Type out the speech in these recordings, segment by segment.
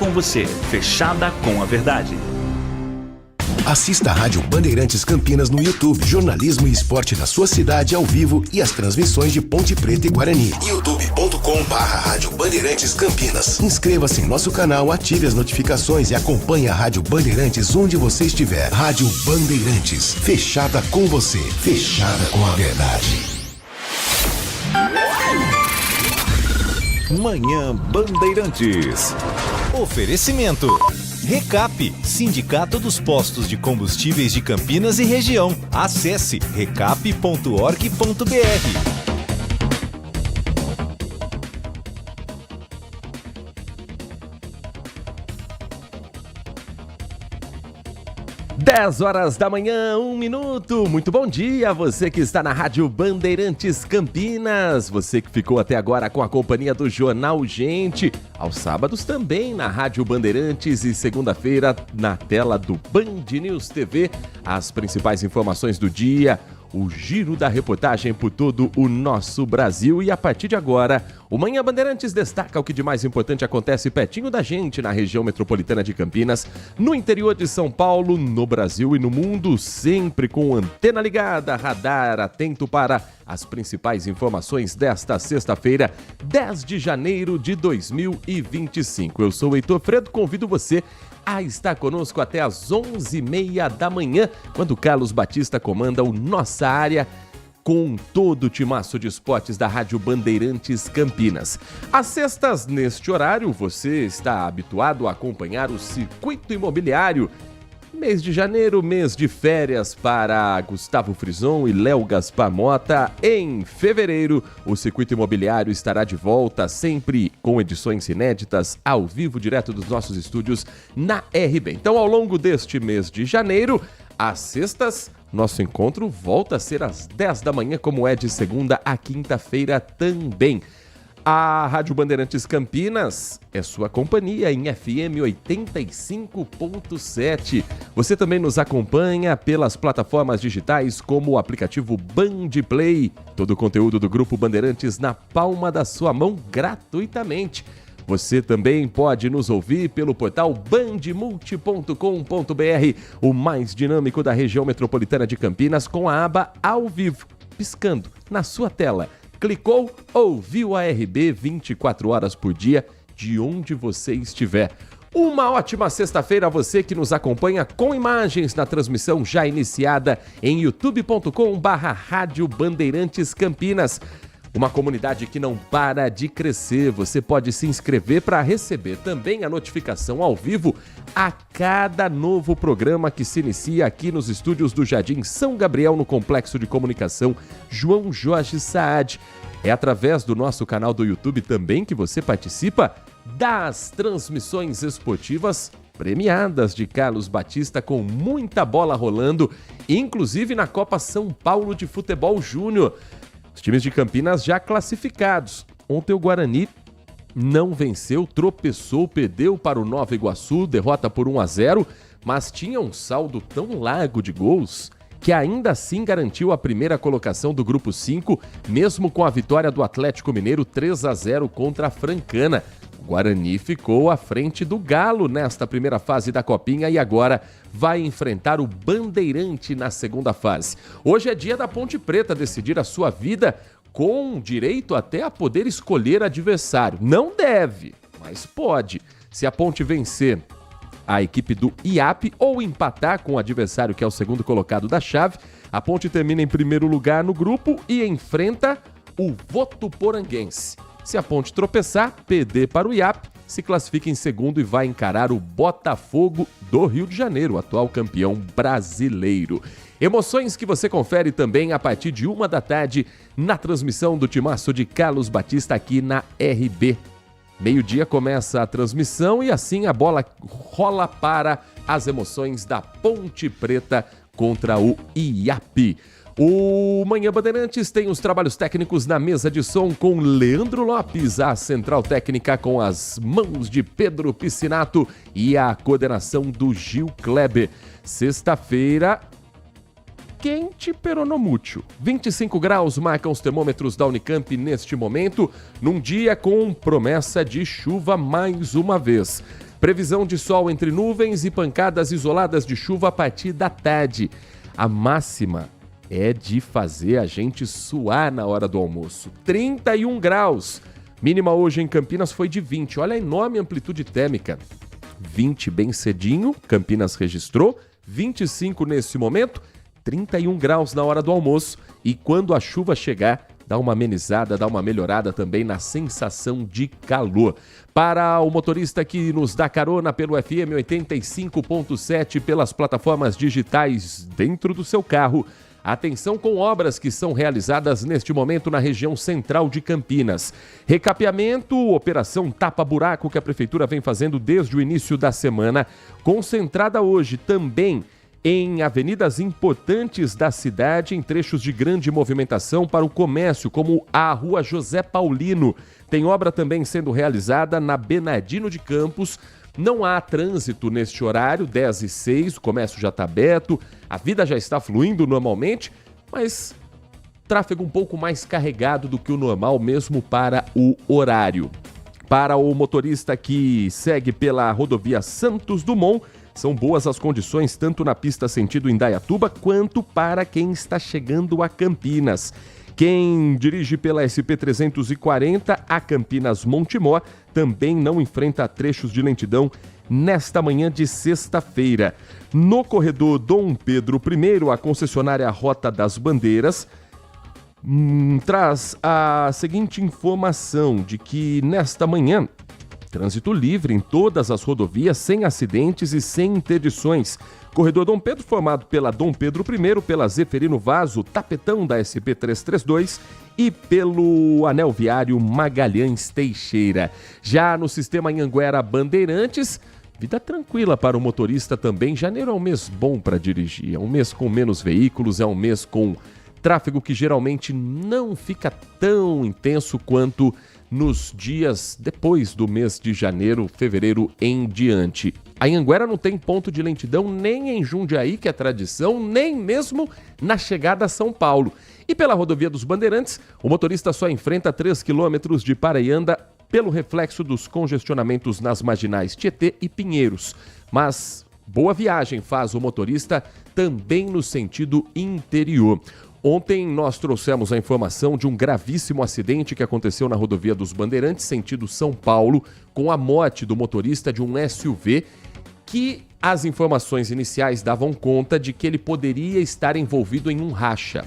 com você, fechada com a verdade. Assista a Rádio Bandeirantes Campinas no YouTube. Jornalismo e esporte da sua cidade ao vivo e as transmissões de Ponte Preta e Guarani. youtube.com/Rádio Bandeirantes Campinas. Inscreva-se em nosso canal, ative as notificações e acompanhe a Rádio Bandeirantes onde você estiver. Rádio Bandeirantes, fechada com você, fechada com a verdade. Manhã Bandeirantes. Oferecimento. Recap, Sindicato dos Postos de Combustíveis de Campinas e Região. Acesse recap.org.br. 10 horas da manhã, 1 minuto. Muito bom dia a você que está na Rádio Bandeirantes Campinas. Você que ficou até agora com a companhia do Jornal Gente. Aos sábados também na Rádio Bandeirantes e segunda-feira na tela do Band News TV. As principais informações do dia, o giro da reportagem por todo o nosso Brasil. E a partir de agora, o Manhã Bandeirantes destaca o que de mais importante acontece pertinho da gente na região metropolitana de Campinas, no interior de São Paulo, no Brasil e no mundo, sempre com antena ligada, radar atento para as principais informações desta sexta-feira, 10 de janeiro de 2025. Eu sou o Heitor Fredo, convido você a estar conosco até às 11h30 da manhã, quando Carlos Batista comanda o Nossa Área, com todo o timaço de esportes da Rádio Bandeirantes Campinas. Às sextas, neste horário, você está habituado a acompanhar o Circuito Imobiliário. Mês de janeiro, mês de férias para Gustavo Frison e Léo Gaspar Mota. Em fevereiro, o Circuito Imobiliário estará de volta, sempre com edições inéditas, ao vivo, direto dos nossos estúdios na RB. Então, ao longo deste mês de janeiro, às sextas, nosso encontro volta a ser às 10 da manhã, como é de segunda a quinta-feira também. A Rádio Bandeirantes Campinas é sua companhia em FM 85.7. Você também nos acompanha pelas plataformas digitais como o aplicativo Band Play. Todo o conteúdo do Grupo Bandeirantes na palma da sua mão gratuitamente. Você também pode nos ouvir pelo portal bandmulti.com.br, o mais dinâmico da região metropolitana de Campinas, com a aba Ao Vivo, piscando na sua tela. Clicou, ouviu a RB 24 horas por dia, de onde você estiver. Uma ótima sexta-feira a você que nos acompanha com imagens na transmissão já iniciada em youtube.com/Rádio Bandeirantes Campinas. Uma comunidade que não para de crescer. Você pode se inscrever para receber também a notificação ao vivo a cada novo programa que se inicia aqui nos estúdios do Jardim São Gabriel, no Complexo de Comunicação João Jorge Saad. É através do nosso canal do YouTube também que você participa das transmissões esportivas premiadas de Carlos Batista, com muita bola rolando, inclusive na Copa São Paulo de Futebol Júnior. Os times de Campinas já classificados. Ontem o Guarani não venceu, tropeçou, perdeu para o Nova Iguaçu, derrota por 1-0, mas tinha um saldo tão largo de gols que ainda assim garantiu a primeira colocação do Grupo 5, mesmo com a vitória do Atlético Mineiro 3-0 contra a Francana. O Guarani ficou à frente do Galo nesta primeira fase da Copinha e agora vai enfrentar o Bandeirante na segunda fase. Hoje é dia da Ponte Preta decidir a sua vida, com direito até a poder escolher adversário. Não deve, mas pode. Se a Ponte vencer a equipe do IAP ou empatar com o adversário que é o segundo colocado da chave, a Ponte termina em primeiro lugar no grupo e enfrenta o Votuporanguense. Se a Ponte tropeçar, perder para o IAP, se classifica em segundo e vai encarar o Botafogo do Rio de Janeiro, atual campeão brasileiro. Emoções que você confere também a partir de 13h na transmissão do timaço de Carlos Batista aqui na RB. Meio-dia começa a transmissão e assim a bola rola para as emoções da Ponte Preta contra o IAP. O Manhã Bandeirantes tem os trabalhos técnicos na mesa de som com Leandro Lopes, a central técnica com as mãos de Pedro Piscinato e a coordenação do Gil Kleber. Sexta-feira, quente peronomútil. 25 graus marcam os termômetros da Unicamp neste momento, num dia com promessa de chuva mais uma vez. Previsão de sol entre nuvens e pancadas isoladas de chuva a partir da tarde. A máxima é de fazer a gente suar na hora do almoço. 31 graus. Mínima hoje em Campinas foi de 20. Olha a enorme amplitude térmica. 20 bem cedinho, Campinas registrou. 25 nesse momento. 31 graus na hora do almoço. E quando a chuva chegar, dá uma amenizada, dá uma melhorada também na sensação de calor. Para o motorista que nos dá carona pelo FM 85.7 pelas plataformas digitais dentro do seu carro, atenção com obras que são realizadas neste momento na região central de Campinas. Recapeamento, operação tapa-buraco que a Prefeitura vem fazendo desde o início da semana, concentrada hoje também em avenidas importantes da cidade, em trechos de grande movimentação para o comércio, como a Rua José Paulino. Tem obra também sendo realizada na Bernardino de Campos. Não há trânsito neste horário, 10h06, o comércio já está aberto, a vida já está fluindo normalmente, mas tráfego um pouco mais carregado do que o normal mesmo para o horário. Para o motorista que segue pela rodovia Santos Dumont, são boas as condições tanto na pista sentido Indaiatuba quanto para quem está chegando a Campinas. Quem dirige pela SP-340 a Campinas Montemor também não enfrenta trechos de lentidão nesta manhã de sexta-feira. No corredor Dom Pedro I, a concessionária Rota das Bandeiras traz a seguinte informação de que nesta manhã trânsito livre em todas as rodovias, sem acidentes e sem interdições. Corredor Dom Pedro formado pela Dom Pedro I, pela Zeferino Vaso, Tapetão da SP-332 e pelo anel viário Magalhães Teixeira. Já no sistema Anhanguera Bandeirantes, vida tranquila para o motorista também. Janeiro é um mês bom para dirigir, é um mês com menos veículos, é um mês com tráfego que geralmente não fica tão intenso quanto nos dias depois do mês de janeiro, fevereiro em diante. A Anhanguera não tem ponto de lentidão nem em Jundiaí, que é tradição, nem mesmo na chegada a São Paulo. E pela rodovia dos Bandeirantes, o motorista só enfrenta 3 quilômetros de Pareianda pelo reflexo dos congestionamentos nas marginais Tietê e Pinheiros. Mas boa viagem faz o motorista também no sentido interior. Ontem nós trouxemos a informação de um gravíssimo acidente que aconteceu na rodovia dos Bandeirantes, sentido São Paulo, com a morte do motorista de um SUV, que as informações iniciais davam conta de que ele poderia estar envolvido em um racha.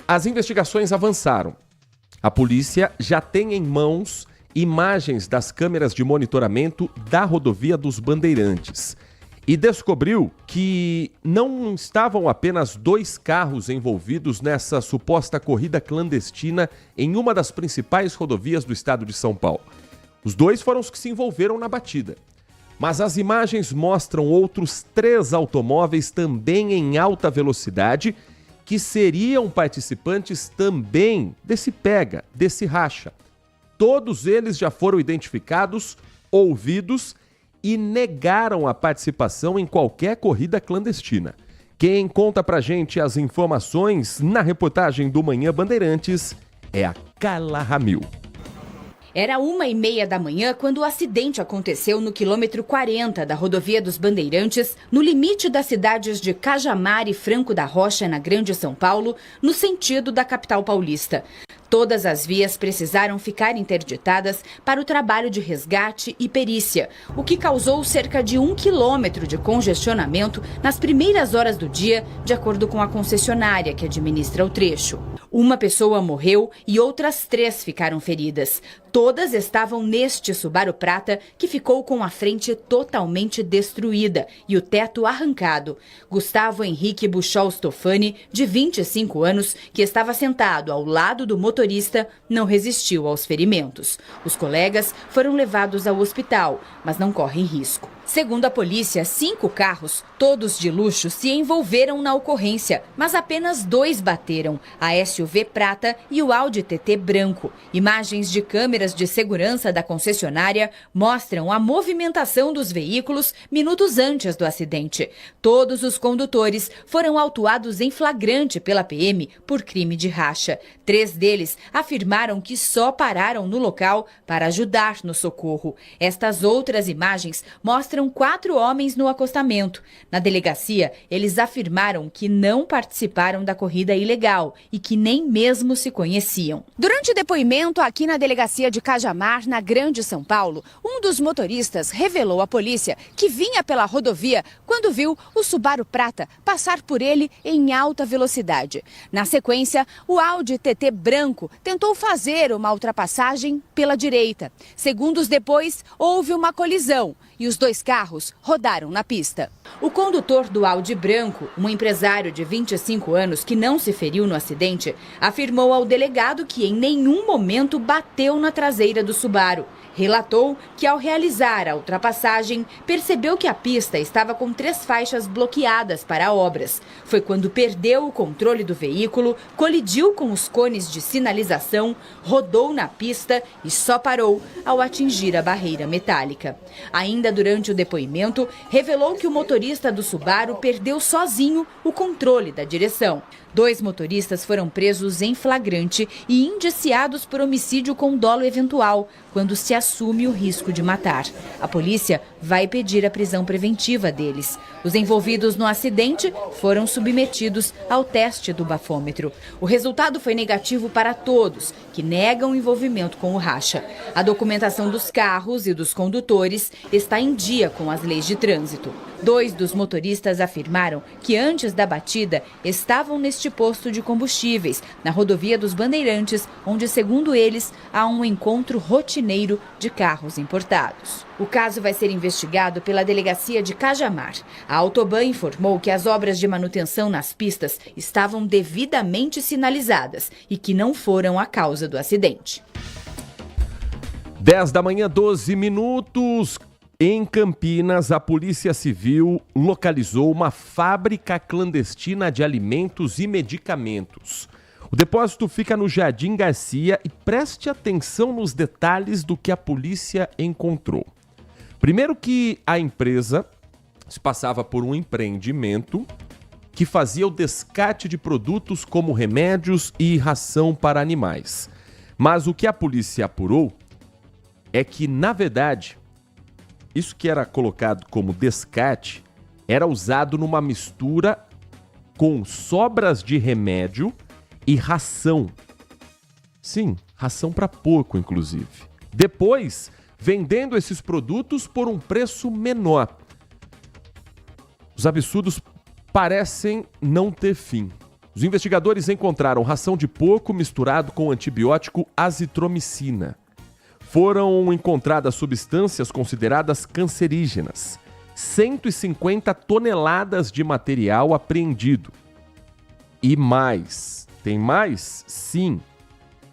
As investigações avançaram. A polícia já tem em mãos imagens das câmeras de monitoramento da rodovia dos Bandeirantes e descobriu que não estavam apenas 2 carros envolvidos nessa suposta corrida clandestina em uma das principais rodovias do estado de São Paulo. Os 2 foram os que se envolveram na batida. Mas as imagens mostram outros 3 automóveis também em alta velocidade que seriam participantes também desse pega, desse racha. Todos eles já foram identificados, ouvidos e negaram a participação em qualquer corrida clandestina. Quem conta pra gente as informações na reportagem do Manhã Bandeirantes é a Carla Ramil. Era 1h30 da manhã quando o acidente aconteceu no quilômetro 40 da rodovia dos Bandeirantes, no limite das cidades de Cajamar e Franco da Rocha, na Grande São Paulo, no sentido da capital paulista. Todas as vias precisaram ficar interditadas para o trabalho de resgate e perícia, o que causou cerca de 1 quilômetro de congestionamento nas primeiras horas do dia, de acordo com a concessionária que administra o trecho. Uma pessoa morreu e outras 3 ficaram feridas. Todas estavam neste Subaru Prata, que ficou com a frente totalmente destruída e o teto arrancado. Gustavo Henrique Buchol Stofani, de 25 anos, que estava sentado ao lado do motorista, não resistiu aos ferimentos. Os colegas foram levados ao hospital, mas não correm risco. Segundo a polícia, 5 carros, todos de luxo, se envolveram na ocorrência, mas apenas 2 bateram, a SUV prata e o Audi TT branco. Imagens de câmeras câmeras de segurança da concessionária mostram a movimentação dos veículos minutos antes do acidente. Todos os condutores foram autuados em flagrante pela PM por crime de racha. 3 deles afirmaram que só pararam no local para ajudar no socorro. Estas outras imagens mostram 4 homens no acostamento. Na delegacia, eles afirmaram que não participaram da corrida ilegal e que nem mesmo se conheciam. Durante o depoimento aqui na delegacia de Cajamar, na Grande São Paulo, um dos motoristas revelou à polícia que vinha pela rodovia quando viu o Subaru Prata passar por ele em alta velocidade. Na sequência, o Audi TT branco tentou fazer uma ultrapassagem pela direita. Segundos depois, houve uma colisão e os 2 carros rodaram na pista. O condutor do Audi branco, um empresário de 25 anos que não se feriu no acidente, afirmou ao delegado que em nenhum momento bateu na traseira do Subaru. Relatou que ao realizar a ultrapassagem, percebeu que a pista estava com 3 faixas bloqueadas para obras. Foi quando perdeu o controle do veículo, colidiu com os cones de sinalização, rodou na pista e só parou ao atingir a barreira metálica. Ainda durante o depoimento, revelou que o motorista do Subaru perdeu sozinho o controle da direção. 2 motoristas foram presos em flagrante e indiciados por homicídio com dolo eventual, quando se assume o risco de matar. A polícia vai pedir a prisão preventiva deles. Os envolvidos no acidente foram submetidos ao teste do bafômetro. O resultado foi negativo para todos, que negam envolvimento com o racha. A documentação dos carros e dos condutores está em dia com as leis de trânsito. 2 dos motoristas afirmaram que antes da batida estavam neste posto de combustíveis, na rodovia dos Bandeirantes, onde, segundo eles, há um encontro rotineiro de carros importados. O caso vai ser investigado pela delegacia de Cajamar. A Autoban informou que as obras de manutenção nas pistas estavam devidamente sinalizadas e que não foram a causa do acidente. 10 da manhã, 12 minutos. Em Campinas, a Polícia Civil localizou uma fábrica clandestina de alimentos e medicamentos. O depósito fica no Jardim Garcia e preste atenção nos detalhes do que a polícia encontrou. Primeiro que a empresa se passava por um empreendimento que fazia o descarte de produtos como remédios e ração para animais. Mas o que a polícia apurou é que, na verdade, isso que era colocado como descarte era usado numa mistura com sobras de remédio e ração. Sim, ração para porco, inclusive. Depois, vendendo esses produtos por um preço menor. Os absurdos parecem não ter fim. Os investigadores encontraram ração de porco misturado com o antibiótico azitromicina. Foram encontradas substâncias consideradas cancerígenas. 150 toneladas de material apreendido. E mais. Tem mais? Sim.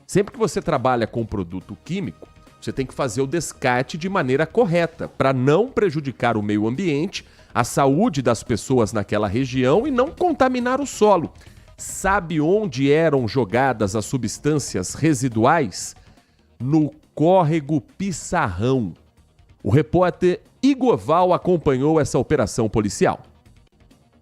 Sempre que você trabalha com produto químico, você tem que fazer o descarte de maneira correta, para não prejudicar o meio ambiente, a saúde das pessoas naquela região e não contaminar o solo. Sabe onde eram jogadas as substâncias residuais? No córrego Pissarrão. O repórter Igor Val acompanhou essa operação policial.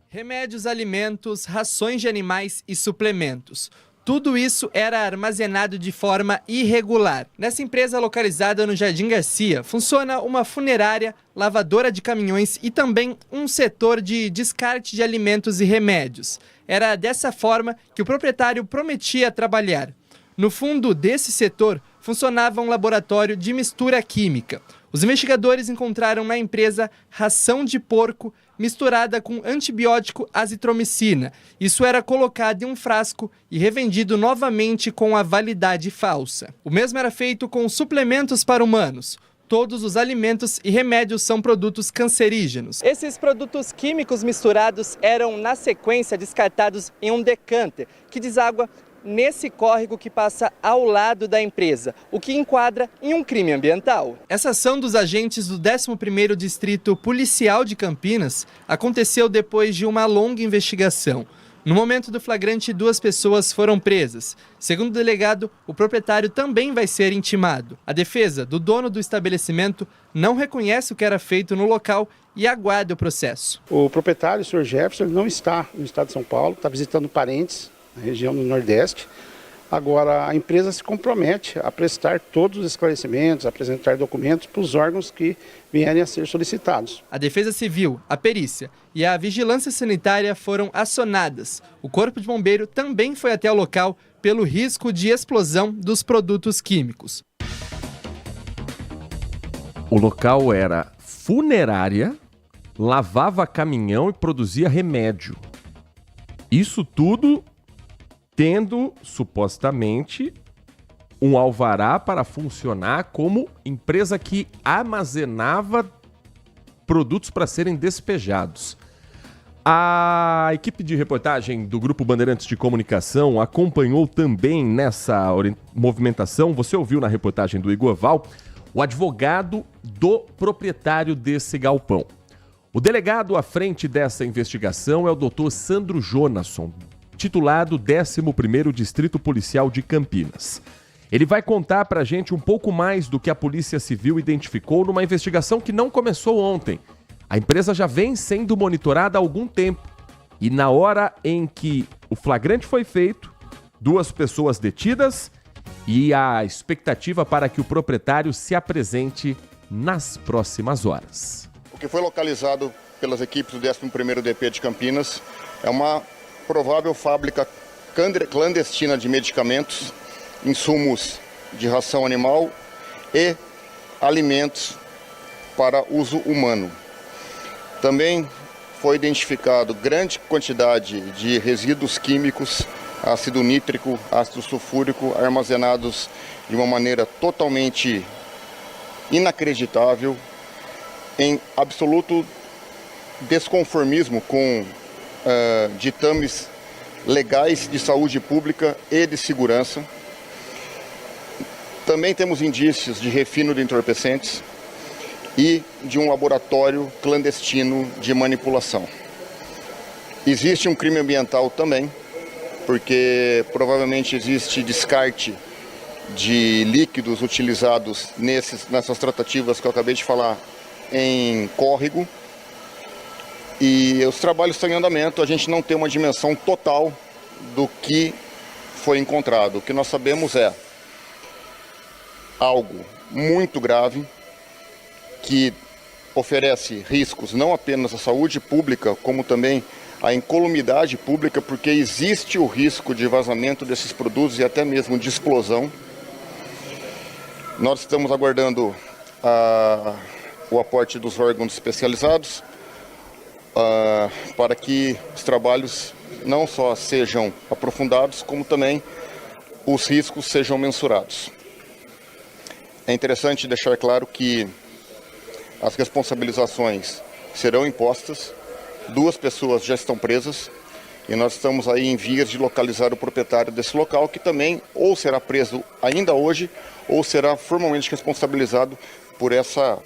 Remédios, alimentos, rações de animais e suplementos. Tudo isso era armazenado de forma irregular. Nessa empresa localizada no Jardim Garcia, funciona uma funerária, lavadora de caminhões e também um setor de descarte de alimentos e remédios. Era dessa forma que o proprietário prometia trabalhar. No fundo desse setor, funcionava um laboratório de mistura química. Os investigadores encontraram na empresa ração de porco misturada com antibiótico azitromicina. Isso era colocado em um frasco e revendido novamente com a validade falsa. O mesmo era feito com suplementos para humanos. Todos os alimentos e remédios são produtos cancerígenos. Esses produtos químicos misturados eram, na sequência, descartados em um decanter, que deságua nesse córrego que passa ao lado da empresa, o que enquadra em um crime ambiental. Essa ação dos agentes do 11º Distrito Policial de Campinas aconteceu depois de uma longa investigação. No momento do flagrante, 2 pessoas foram presas. Segundo o delegado, o proprietário também vai ser intimado. A defesa do dono do estabelecimento não reconhece o que era feito no local e aguarda o processo. O proprietário, o senhor Jefferson, ele não está no estado de São Paulo, está visitando parentes na região do Nordeste. Agora, a empresa se compromete a prestar todos os esclarecimentos, a apresentar documentos para os órgãos que vierem a ser solicitados. A Defesa Civil, a perícia e a Vigilância Sanitária foram acionadas. O Corpo de Bombeiro também foi até o local pelo risco de explosão dos produtos químicos. O local era funerária, lavava caminhão e produzia remédio. Isso tudo tendo, supostamente, um alvará para funcionar como empresa que armazenava produtos para serem despejados. A equipe de reportagem do Grupo Bandeirantes de Comunicação acompanhou também nessa movimentação, você ouviu na reportagem do Igor Val, o advogado do proprietário desse galpão. O delegado à frente dessa investigação é o Dr. Sandro Jonasson, titulado 11º Distrito Policial de Campinas. Ele vai contar pra gente um pouco mais do que a Polícia Civil identificou numa investigação que não começou ontem. A empresa já vem sendo monitorada há algum tempo. E na hora em que o flagrante foi feito, 2 pessoas detidas e a expectativa para que o proprietário se apresente nas próximas horas. O que foi localizado pelas equipes do 11º DP de Campinas é uma provável fábrica clandestina de medicamentos, insumos de ração animal e alimentos para uso humano. Também foi identificado grande quantidade de resíduos químicos, ácido nítrico, ácido sulfúrico, armazenados de uma maneira totalmente inacreditável, em absoluto desconformismo com ditames legais de saúde pública e de segurança. Também temos indícios de refino de entorpecentes e de um laboratório clandestino de manipulação. Existe um crime ambiental também, porque provavelmente existe descarte de líquidos utilizados nessas tratativas que eu acabei de falar em córrego. E os trabalhos estão em andamento, a gente não tem uma dimensão total do que foi encontrado. O que nós sabemos é algo muito grave, que oferece riscos não apenas à saúde pública, como também à incolumidade pública, porque existe o risco de vazamento desses produtos e até mesmo de explosão. Nós estamos aguardando o aporte dos órgãos especializados, para que os trabalhos não só sejam aprofundados, como também os riscos sejam mensurados. É interessante deixar claro que as responsabilizações serão impostas, 2 pessoas já estão presas e nós estamos aí em vias de localizar o proprietário desse local, que também ou será preso ainda hoje ou será formalmente responsabilizado por essa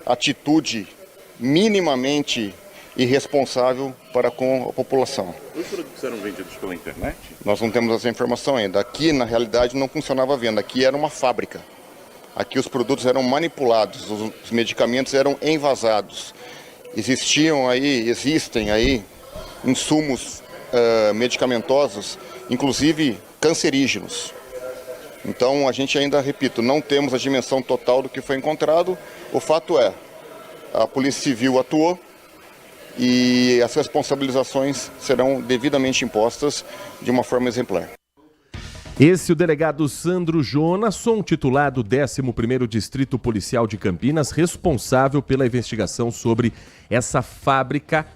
atitude minimamente irresponsável para com a população. Os produtos eram vendidos pela internet? Nós não temos essa informação ainda. Aqui, na realidade, não funcionava a venda. Aqui era uma fábrica. Aqui os produtos eram manipulados, os medicamentos eram envasados. Existem aí insumos medicamentosos, inclusive cancerígenos. Então, a gente ainda, repito, não temos a dimensão total do que foi encontrado. O fato é, a Polícia Civil atuou e as responsabilizações serão devidamente impostas de uma forma exemplar. Esse é o delegado Sandro Jonasson, titulado 11º Distrito Policial de Campinas, responsável pela investigação sobre essa fábrica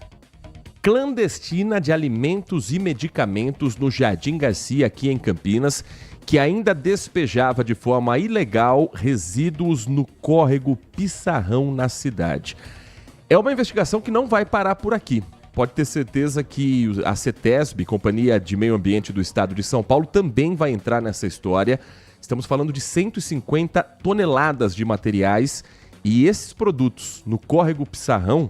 clandestina de alimentos e medicamentos no Jardim Garcia, aqui em Campinas, que ainda despejava de forma ilegal resíduos no córrego Pissarrão, na cidade. É uma investigação que não vai parar por aqui. Pode ter certeza que a CETESB, Companhia de Meio Ambiente do Estado de São Paulo, também vai entrar nessa história. Estamos falando de 150 toneladas de materiais e esses produtos no córrego Pissarrão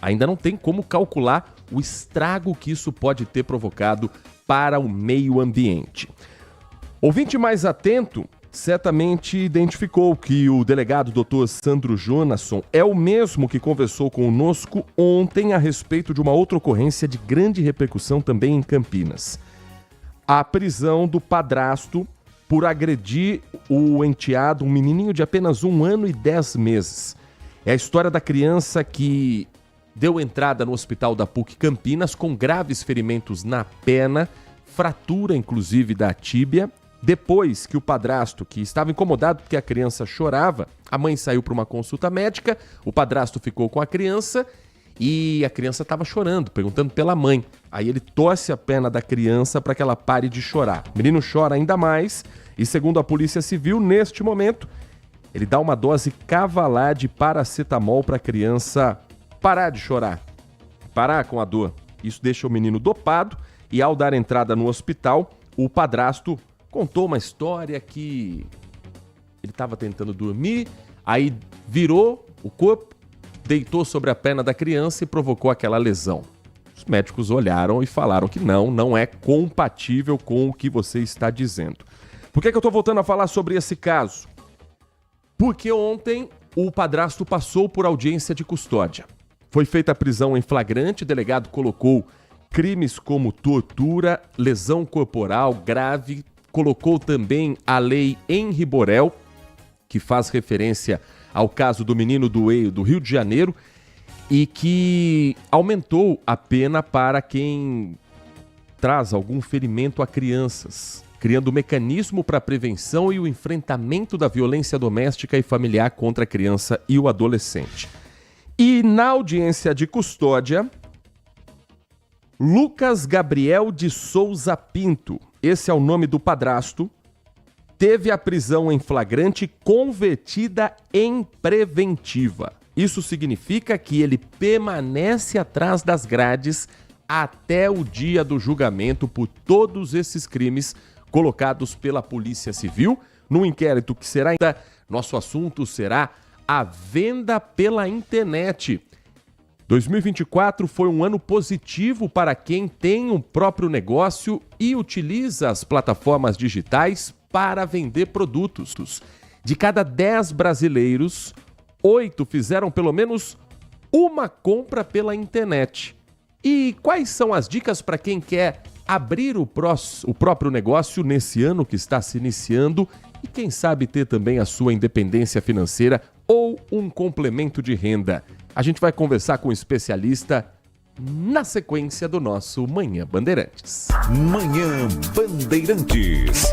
ainda não tem como calcular o estrago que isso pode ter provocado para o meio ambiente. Ouvinte mais atento certamente identificou que o delegado Dr. Sandro Jonasson é o mesmo que conversou conosco ontem a respeito de uma outra ocorrência de grande repercussão também em Campinas. A prisão do padrasto por agredir o enteado, um menininho de apenas 1 ano e 10 meses. É a história da criança que deu entrada no hospital da PUC Campinas com graves ferimentos na perna, fratura inclusive da tíbia. Depois que o padrasto, que estava incomodado porque a criança chorava, a mãe saiu para uma consulta médica, o padrasto ficou com a criança e a criança estava chorando, perguntando pela mãe. Aí ele torce a perna da criança para que ela pare de chorar. O menino chora ainda mais e, segundo a Polícia Civil, neste momento, ele dá uma dose cavalar de paracetamol para a criança parar de chorar, parar com a dor. Isso deixa o menino dopado e, ao dar entrada no hospital, o padrasto contou uma história que ele estava tentando dormir, aí virou o corpo, deitou sobre a perna da criança e provocou aquela lesão. Os médicos olharam e falaram que não é compatível com o que você está dizendo. Por que eu estou voltando a falar sobre esse caso? Porque ontem o padrasto passou por audiência de custódia. Foi feita a prisão em flagrante, o delegado colocou crimes como tortura, lesão corporal grave, colocou também a lei Henri Borel, que faz referência ao caso do menino do Rio de Janeiro e que aumentou a pena para quem traz algum ferimento a crianças, criando um mecanismo para a prevenção e o enfrentamento da violência doméstica e familiar contra a criança e o adolescente. E na audiência de custódia, Lucas Gabriel de Souza Pinto, esse é o nome do padrasto, teve a prisão em flagrante convertida em preventiva. Isso significa que ele permanece atrás das grades até o dia do julgamento por todos esses crimes colocados pela Polícia Civil, num inquérito que será ainda. Nosso assunto será a venda pela internet. 2024 foi um ano positivo para quem tem um próprio negócio e utiliza as plataformas digitais para vender produtos. De cada 10 brasileiros, 8 fizeram pelo menos uma compra pela internet. E quais são as dicas para quem quer abrir o próprio negócio nesse ano que está se iniciando e quem sabe ter também a sua independência financeira ou um complemento de renda? A gente vai conversar com um especialista na sequência do nosso Manhã Bandeirantes. Manhã Bandeirantes.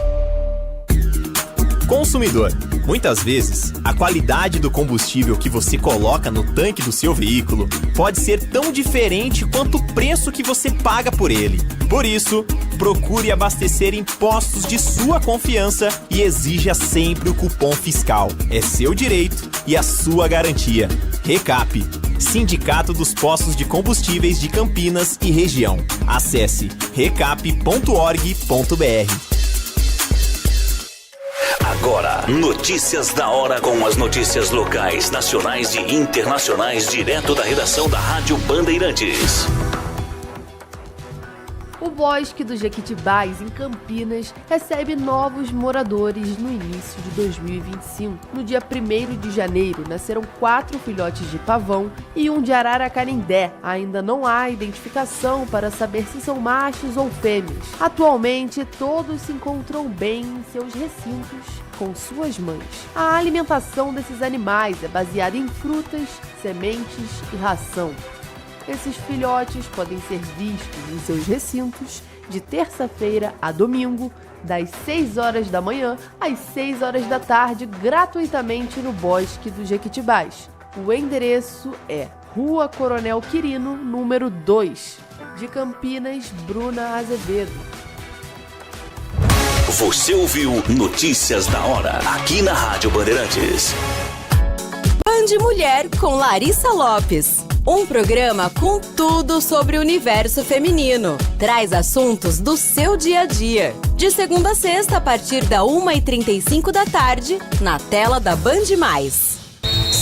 Consumidor, muitas vezes a qualidade do combustível que você coloca no tanque do seu veículo pode ser tão diferente quanto o preço que você paga por ele. Por isso, procure abastecer em postos de sua confiança e exija sempre o cupom fiscal. É seu direito e a sua garantia. Recap, Sindicato dos Postos de Combustíveis de Campinas e Região. Acesse recap.org.br. Agora, notícias da hora com as notícias locais, nacionais e internacionais direto da redação da Rádio Bandeirantes. O Bosque do Jequitibás, em Campinas, recebe novos moradores no início de 2025. No dia 1º de janeiro, nasceram 4 filhotes de pavão e um de arara canindé. Ainda não há identificação para saber se são machos ou fêmeas. Atualmente, todos se encontram bem em seus recintos com suas mães. A alimentação desses animais é baseada em frutas, sementes e ração. Esses filhotes podem ser vistos em seus recintos de terça-feira a domingo, das 6 horas da manhã às 6 horas da tarde, gratuitamente no Bosque do Jequitibás. O endereço é Rua Coronel Quirino, número 2, de Campinas, Bruna Azevedo. Você ouviu Notícias da Hora, aqui na Rádio Bandeirantes. Band Mulher com Larissa Lopes. Um programa com tudo sobre o universo feminino. Traz assuntos do seu dia a dia. De segunda a sexta, a partir da 1h35 da tarde, na tela da Band+.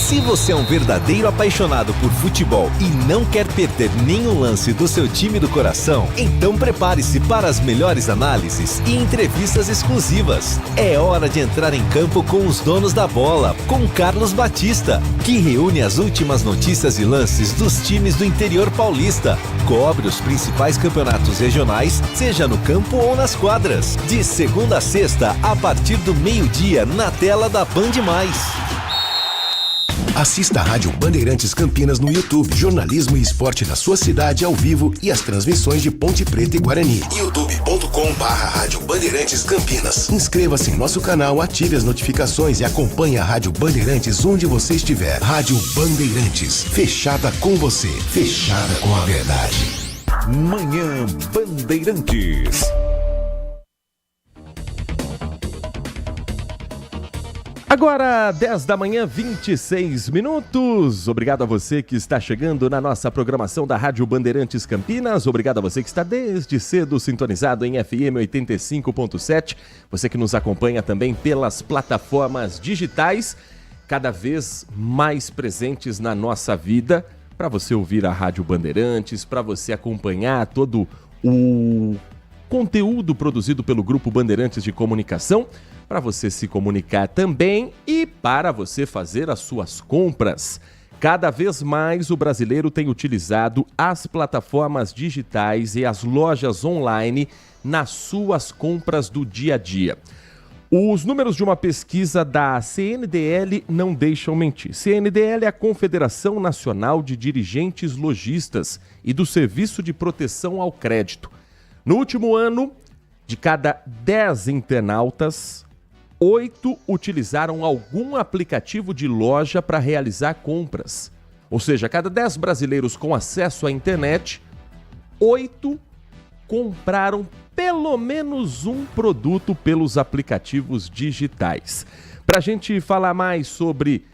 Se você é um verdadeiro apaixonado por futebol e não quer perder nenhum lance do seu time do coração, então prepare-se para as melhores análises e entrevistas exclusivas. É hora de entrar em campo com os donos da bola, com Carlos Batista, que reúne as últimas notícias e lances dos times do interior paulista. Cobre os principais campeonatos regionais, seja no campo ou nas quadras. De segunda a sexta, a partir do meio-dia, na tela da Band+. Assista a Rádio Bandeirantes Campinas no YouTube. Jornalismo e esporte da sua cidade ao vivo e as transmissões de Ponte Preta e Guarani. youtube.com/Rádio Bandeirantes Campinas. Inscreva-se em nosso canal, ative as notificações e acompanhe a Rádio Bandeirantes onde você estiver. Rádio Bandeirantes, fechada com você, fechada com a verdade. Manhã Bandeirantes. Agora, 10 da manhã, 26 minutos. Obrigado a você que está chegando na nossa programação da Rádio Bandeirantes Campinas. Obrigado a você que está desde cedo sintonizado em FM 85.7. Você que nos acompanha também pelas plataformas digitais, cada vez mais presentes na nossa vida, para você ouvir a Rádio Bandeirantes, para você acompanhar todo o conteúdo produzido pelo Grupo Bandeirantes de Comunicação, para você se comunicar também e para você fazer as suas compras. Cada vez mais o brasileiro tem utilizado as plataformas digitais e as lojas online nas suas compras do dia a dia. Os números de uma pesquisa da CNDL não deixam mentir. CNDL é a Confederação Nacional de Dirigentes Lojistas e do Serviço de Proteção ao Crédito. No último ano, de cada 10 internautas, 8 utilizaram algum aplicativo de loja para realizar compras. Ou seja, a cada 10 brasileiros com acesso à internet, 8 compraram pelo menos um produto pelos aplicativos digitais. Para a gente falar mais sobre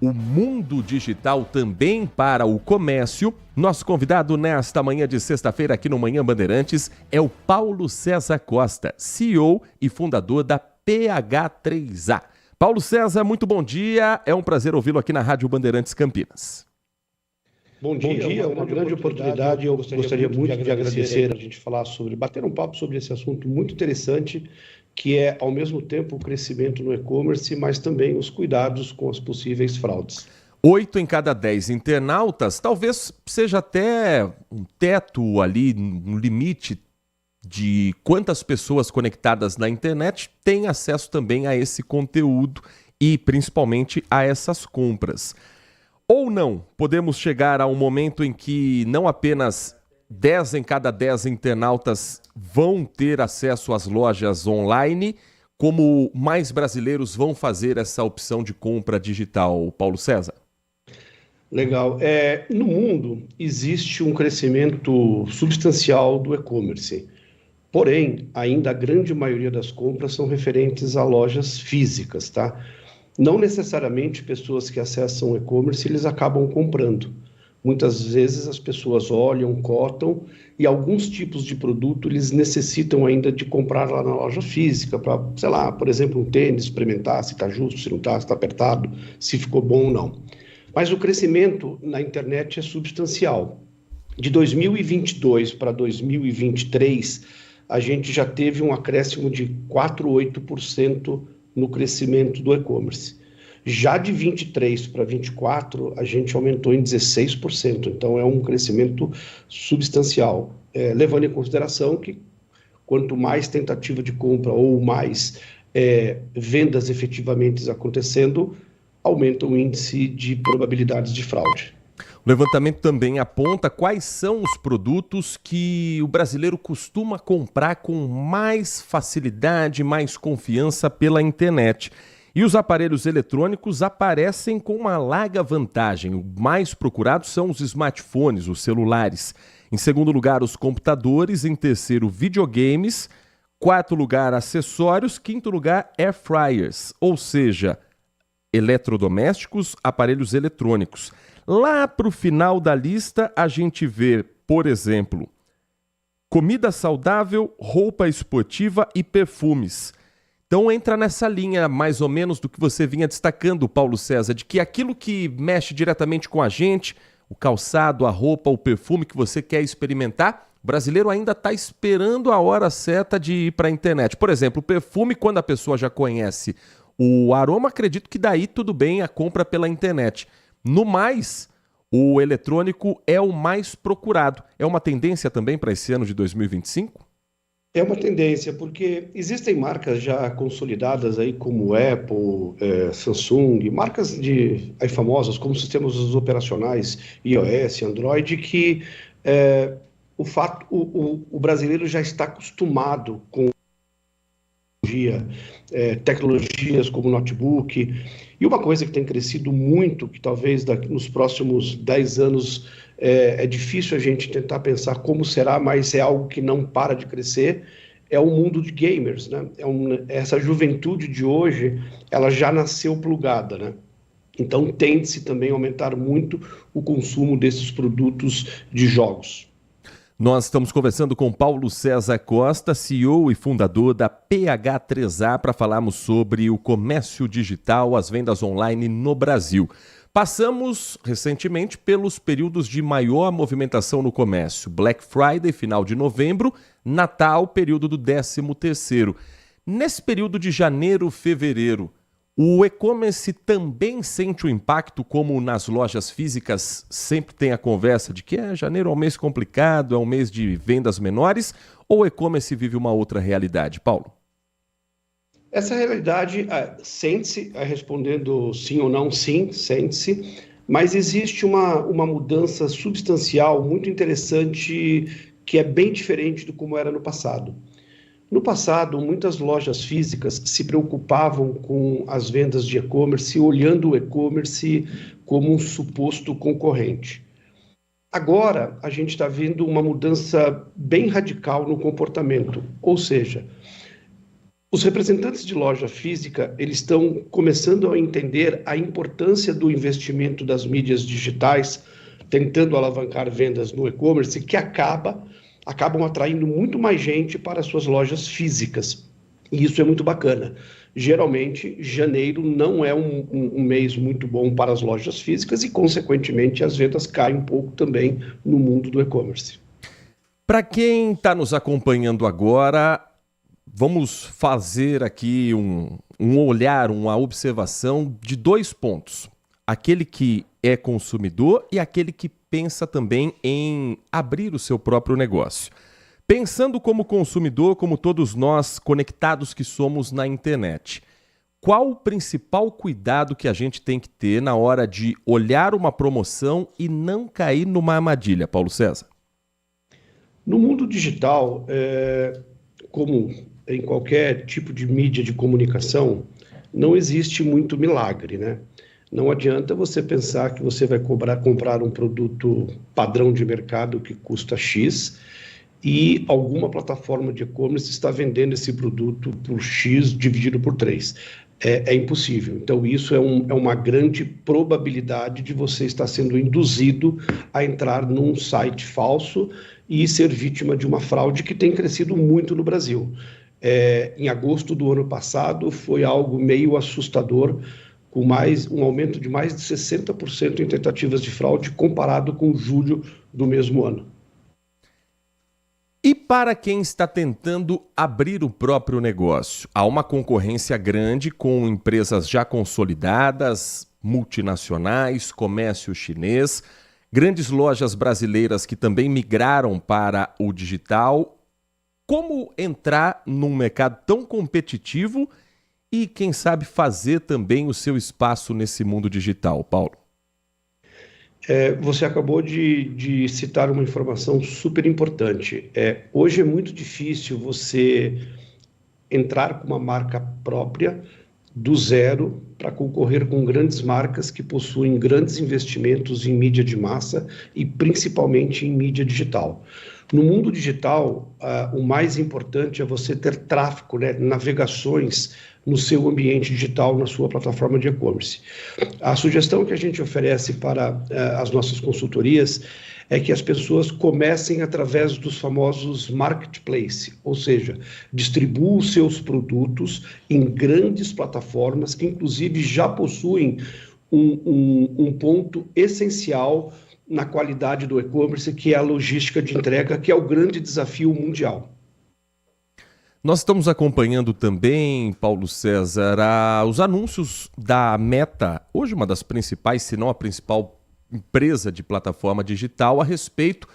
o mundo digital também para o comércio, nosso convidado nesta manhã de sexta-feira aqui no Manhã Bandeirantes é o Paulo César Costa, CEO e fundador da PH3A. Paulo César, muito bom dia. É um prazer ouvi-lo aqui na Rádio Bandeirantes Campinas. Bom dia, uma grande oportunidade. Eu gostaria muito de agradecer a gente falar sobre, bater um papo sobre esse assunto muito interessante, que é, ao mesmo tempo, o crescimento no e-commerce, mas também os cuidados com as possíveis fraudes. 8 em cada 10 internautas, talvez seja até um teto ali, um limite de quantas pessoas conectadas na internet têm acesso também a esse conteúdo e principalmente a essas compras. Ou não, podemos chegar a um momento em que não apenas 10 em cada 10 internautas vão ter acesso às lojas online, como mais brasileiros vão fazer essa opção de compra digital, Paulo César? Legal. No mundo existe um crescimento substancial do e-commerce. Porém, ainda a grande maioria das compras são referentes a lojas físicas, tá? Não necessariamente pessoas que acessam o e-commerce, eles acabam comprando. Muitas vezes as pessoas olham, cotam, e alguns tipos de produto eles necessitam ainda de comprar lá na loja física, para, sei lá, por exemplo, um tênis, experimentar se está justo, se não está, se está apertado, se ficou bom ou não. Mas o crescimento na internet é substancial. De 2022 para 2023, a gente já teve um acréscimo de 4,8% no crescimento do e-commerce. Já de 23 para 24, a gente aumentou em 16%. Então, é um crescimento substancial. Levando em consideração que quanto mais tentativa de compra ou mais vendas efetivamente acontecendo, aumenta o índice de probabilidades de fraude. O levantamento também aponta quais são os produtos que o brasileiro costuma comprar com mais facilidade, mais confiança pela internet. E os aparelhos eletrônicos aparecem com uma larga vantagem. O mais procurado são os smartphones, os celulares. Em segundo lugar, os computadores. Em terceiro, videogames. Quarto lugar, acessórios. Quinto lugar, air fryers, ou seja, eletrodomésticos, aparelhos eletrônicos. Lá para o final da lista, a gente vê, por exemplo, comida saudável, roupa esportiva e perfumes. Então entra nessa linha mais ou menos do que você vinha destacando, Paulo César, de que aquilo que mexe diretamente com a gente, o calçado, a roupa, o perfume que você quer experimentar, o brasileiro ainda está esperando a hora certa de ir para a internet. Por exemplo, o perfume, quando a pessoa já conhece o aroma, acredito que daí tudo bem a compra pela internet. No mais, o eletrônico é o mais procurado. É uma tendência também para esse ano de 2025? É uma tendência, porque existem marcas já consolidadas aí como Apple, Samsung, marcas aí famosas como sistemas operacionais iOS, Android, que o brasileiro já está acostumado com tecnologias como notebook. E uma coisa que tem crescido muito, que talvez nos próximos 10 anos é difícil a gente tentar pensar como será, mas é algo que não para de crescer, é o mundo de gamers, né? Essa juventude de hoje, ela já nasceu plugada, né? Então tende-se também a aumentar muito o consumo desses produtos de jogos. Nós estamos conversando com Paulo César Costa, CEO e fundador da PH3A, para falarmos sobre o comércio digital, as vendas online no Brasil. Passamos recentemente pelos períodos de maior movimentação no comércio. Black Friday, final de novembro, Natal, período do 13º. Nesse período de janeiro, fevereiro, o e-commerce também sente o impacto, como nas lojas físicas sempre tem a conversa de que janeiro é um mês complicado, é um mês de vendas menores, ou o e-commerce vive uma outra realidade, Paulo? Essa realidade sente-se, respondendo sim ou não, sim, sente-se, mas existe uma mudança substancial muito interessante que é bem diferente do como era no passado. No passado, muitas lojas físicas se preocupavam com as vendas de e-commerce, olhando o e-commerce como um suposto concorrente. Agora, a gente está vendo uma mudança bem radical no comportamento, ou seja, os representantes de loja física, eles estão começando a entender a importância do investimento das mídias digitais, tentando alavancar vendas no e-commerce, que acabam atraindo muito mais gente para as suas lojas físicas. E isso é muito bacana. Geralmente, janeiro não é um mês muito bom para as lojas físicas e, consequentemente, as vendas caem um pouco também no mundo do e-commerce. Para quem está nos acompanhando agora, vamos fazer aqui um olhar, uma observação de 2 pontos. Aquele que é consumidor e aquele que pensa também em abrir o seu próprio negócio. Pensando como consumidor, como todos nós conectados que somos na internet, qual o principal cuidado que a gente tem que ter na hora de olhar uma promoção e não cair numa armadilha, Paulo César? No mundo digital, como em qualquer tipo de mídia de comunicação, não existe muito milagre, né? Não adianta você pensar que você vai comprar um produto padrão de mercado que custa X e alguma plataforma de e-commerce está vendendo esse produto por X dividido por 3. É impossível. Então, isso é uma grande probabilidade de você estar sendo induzido a entrar num site falso e ser vítima de uma fraude que tem crescido muito no Brasil. Em agosto do ano passado, foi algo meio assustador, com um aumento de mais de 60% em tentativas de fraude comparado com julho do mesmo ano. E para quem está tentando abrir o próprio negócio, há uma concorrência grande com empresas já consolidadas, multinacionais, comércio chinês, grandes lojas brasileiras que também migraram para o digital. Como entrar num mercado tão competitivo e, quem sabe, fazer também o seu espaço nesse mundo digital, Paulo? Você acabou de citar uma informação super importante. Hoje é muito difícil você entrar com uma marca própria do zero para concorrer com grandes marcas que possuem grandes investimentos em mídia de massa e principalmente em mídia digital. No mundo digital, o mais importante é você ter tráfego, né, navegações no seu ambiente digital, na sua plataforma de e-commerce. A sugestão que a gente oferece para as nossas consultorias é que as pessoas comecem através dos famosos marketplace, ou seja, distribuam os seus produtos em grandes plataformas que inclusive já possuem um ponto essencial na qualidade do e-commerce, que é a logística de entrega, que é o grande desafio mundial. Nós estamos acompanhando também, Paulo César, os anúncios da Meta, hoje uma das principais, se não a principal empresa de plataforma digital, a respeito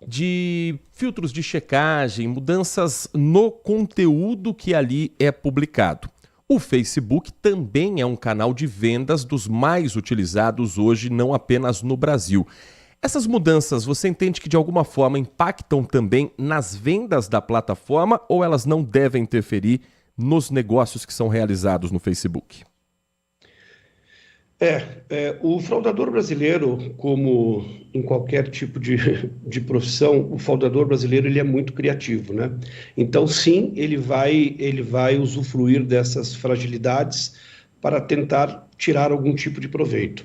de filtros de checagem, mudanças no conteúdo que ali é publicado. O Facebook também é um canal de vendas dos mais utilizados hoje, não apenas no Brasil. Essas mudanças, você entende que de alguma forma impactam também nas vendas da plataforma ou elas não devem interferir nos negócios que são realizados no Facebook? O fraudador brasileiro, como em qualquer tipo de profissão, o fraudador brasileiro ele é muito criativo, né? Então, sim, ele vai usufruir dessas fragilidades para tentar tirar algum tipo de proveito.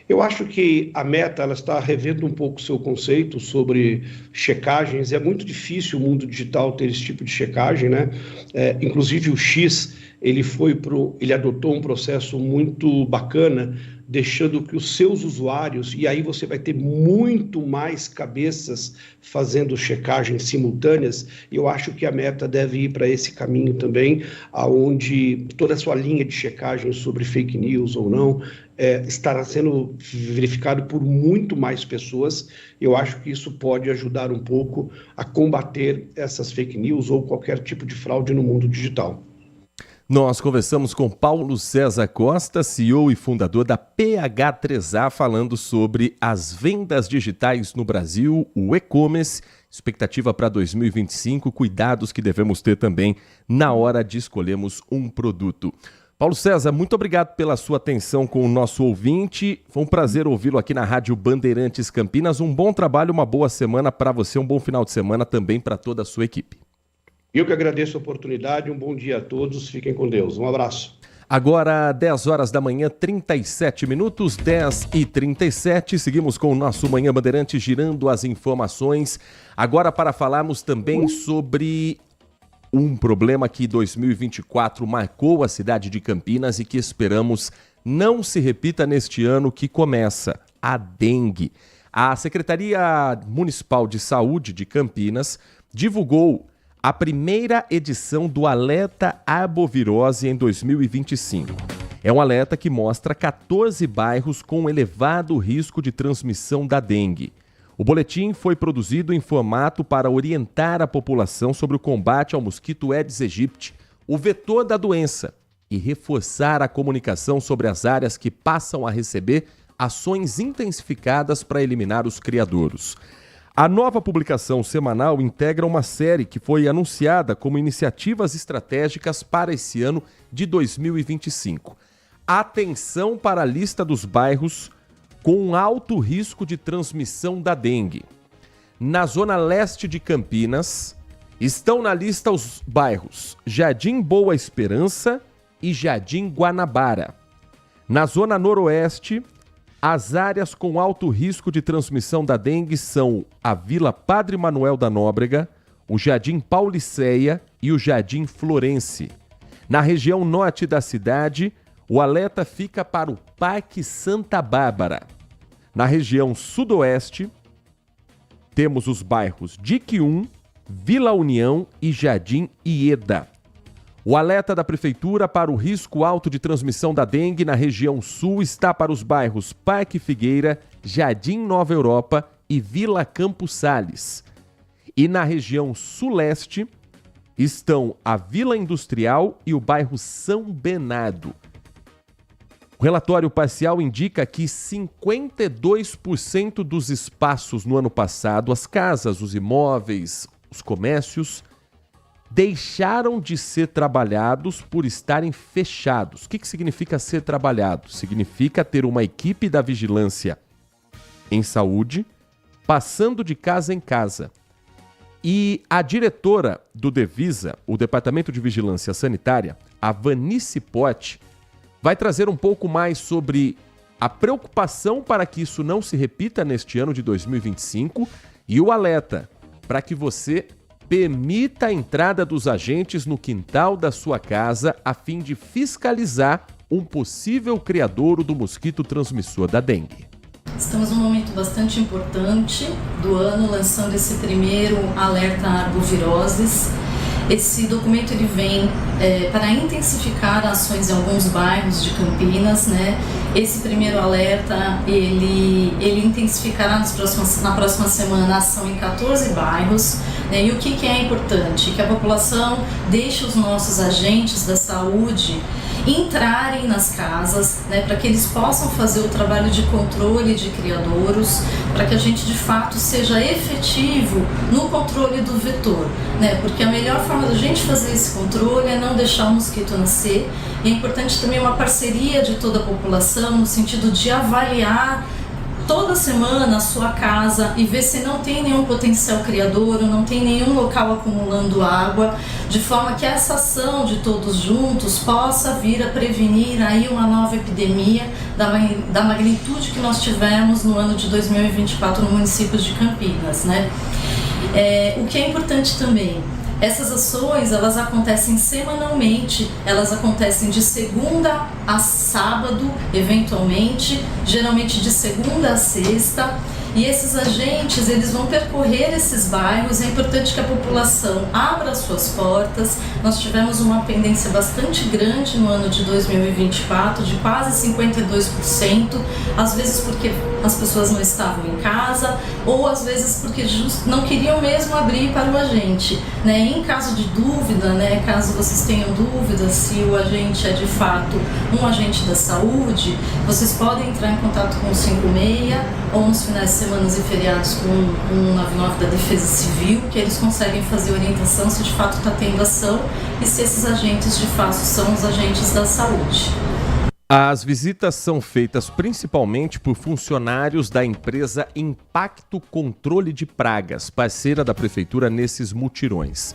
Eu acho que a Meta ela está revendo um pouco o seu conceito sobre checagens. É muito difícil o mundo digital ter esse tipo de checagem, né? Inclusive o X, ele adotou um processo muito bacana, deixando que os seus usuários, e aí você vai ter muito mais cabeças fazendo checagens simultâneas, e eu acho que a Meta deve ir para esse caminho também, aonde toda a sua linha de checagem sobre fake news ou não, estará sendo verificado por muito mais pessoas. Eu acho que isso pode ajudar um pouco a combater essas fake news ou qualquer tipo de fraude no mundo digital. Nós conversamos com Paulo César Costa, CEO e fundador da PH3A, falando sobre as vendas digitais no Brasil, o e-commerce, expectativa para 2025, cuidados que devemos ter também na hora de escolhermos um produto. Paulo César, muito obrigado pela sua atenção com o nosso ouvinte. Foi um prazer ouvi-lo aqui na Rádio Bandeirantes Campinas. Um bom trabalho, uma boa semana para você, um bom final de semana também para toda a sua equipe. Eu que agradeço a oportunidade, um bom dia a todos, fiquem com Deus, um abraço. Agora, 10 horas da manhã, 37 minutos, 10h37, seguimos com o nosso Manhã Bandeirantes girando as informações. Agora para falarmos também sobre um problema que 2024 marcou a cidade de Campinas e que esperamos não se repita neste ano que começa, a dengue. A Secretaria Municipal de Saúde de Campinas divulgou a primeira edição do Alerta Arbovirose em 2025. É um alerta que mostra 14 bairros com elevado risco de transmissão da dengue. O boletim foi produzido em formato para orientar a população sobre o combate ao mosquito Aedes aegypti, o vetor da doença, e reforçar a comunicação sobre as áreas que passam a receber ações intensificadas para eliminar os criadouros. A nova publicação semanal integra uma série que foi anunciada como iniciativas estratégicas para esse ano de 2025. Atenção para a lista dos bairros com alto risco de transmissão da dengue. Na zona leste de Campinas, estão na lista os bairros Jardim Boa Esperança e Jardim Guanabara. Na zona noroeste, as áreas com alto risco de transmissão da dengue são a Vila Padre Manuel da Nóbrega, o Jardim Pauliceia e o Jardim Florense. Na região norte da cidade, o alerta fica para o Parque Santa Bárbara. Na região sudoeste, temos os bairros Dique 1, Vila União e Jardim Ieda. O alerta da Prefeitura para o risco alto de transmissão da dengue na região sul está para os bairros Parque Figueira, Jardim Nova Europa e Vila Campos Sales. E na região suleste estão a Vila Industrial e o bairro São Bernardo. O relatório parcial indica que 52% dos espaços no ano passado, as casas, os imóveis, os comércios, deixaram de ser trabalhados por estarem fechados. O que significa ser trabalhado? Significa ter uma equipe da vigilância em saúde, passando de casa em casa. E a diretora do Devisa, o Departamento de Vigilância Sanitária, a Vanice Pote, vai trazer um pouco mais sobre a preocupação para que isso não se repita neste ano de 2025 e o alerta para que você permita a entrada dos agentes no quintal da sua casa a fim de fiscalizar um possível criadouro do mosquito transmissor da dengue. Estamos num momento bastante importante do ano, lançando esse primeiro alerta a arboviroses. Esse documento ele vem para intensificar ações em alguns bairros de Campinas, né? Esse primeiro alerta ele intensificará na próxima semana a ação em 14 bairros, né? E o que é importante? Que a população deixe os nossos agentes da saúde entrarem nas casas, né, para que eles possam fazer o trabalho de controle de criadouros, para que a gente de fato seja efetivo no controle do vetor, né, porque a melhor forma da gente fazer esse controle é não deixar o mosquito nascer, e é importante também uma parceria de toda a população no sentido de avaliar toda semana a sua casa e ver se não tem nenhum potencial criadouro, não tem nenhum local acumulando água, de forma que essa ação de todos juntos possa vir a prevenir aí uma nova epidemia da magnitude que nós tivemos no ano de 2024 no município de Campinas, né? O que é importante também, essas ações, elas acontecem semanalmente, elas acontecem de segunda a sábado, eventualmente, geralmente de segunda a sexta, e esses agentes, eles vão percorrer esses bairros. É importante que a população abra suas portas. Nós tivemos uma pendência bastante grande no ano de 2024, de quase 52%, às vezes porque as pessoas não estavam em casa, ou às vezes porque não queriam mesmo abrir para o agente, né? E em caso de dúvida, né, caso vocês tenham dúvidas se o agente é de fato um agente da saúde, vocês podem entrar em contato com o 56 ou nos finais de semana e feriados com o 199 da Defesa Civil, que eles conseguem fazer orientação se de fato está tendo ação e se esses agentes de fato são os agentes da saúde. As visitas são feitas principalmente por funcionários da empresa Impacto Controle de Pragas, parceira da prefeitura nesses mutirões.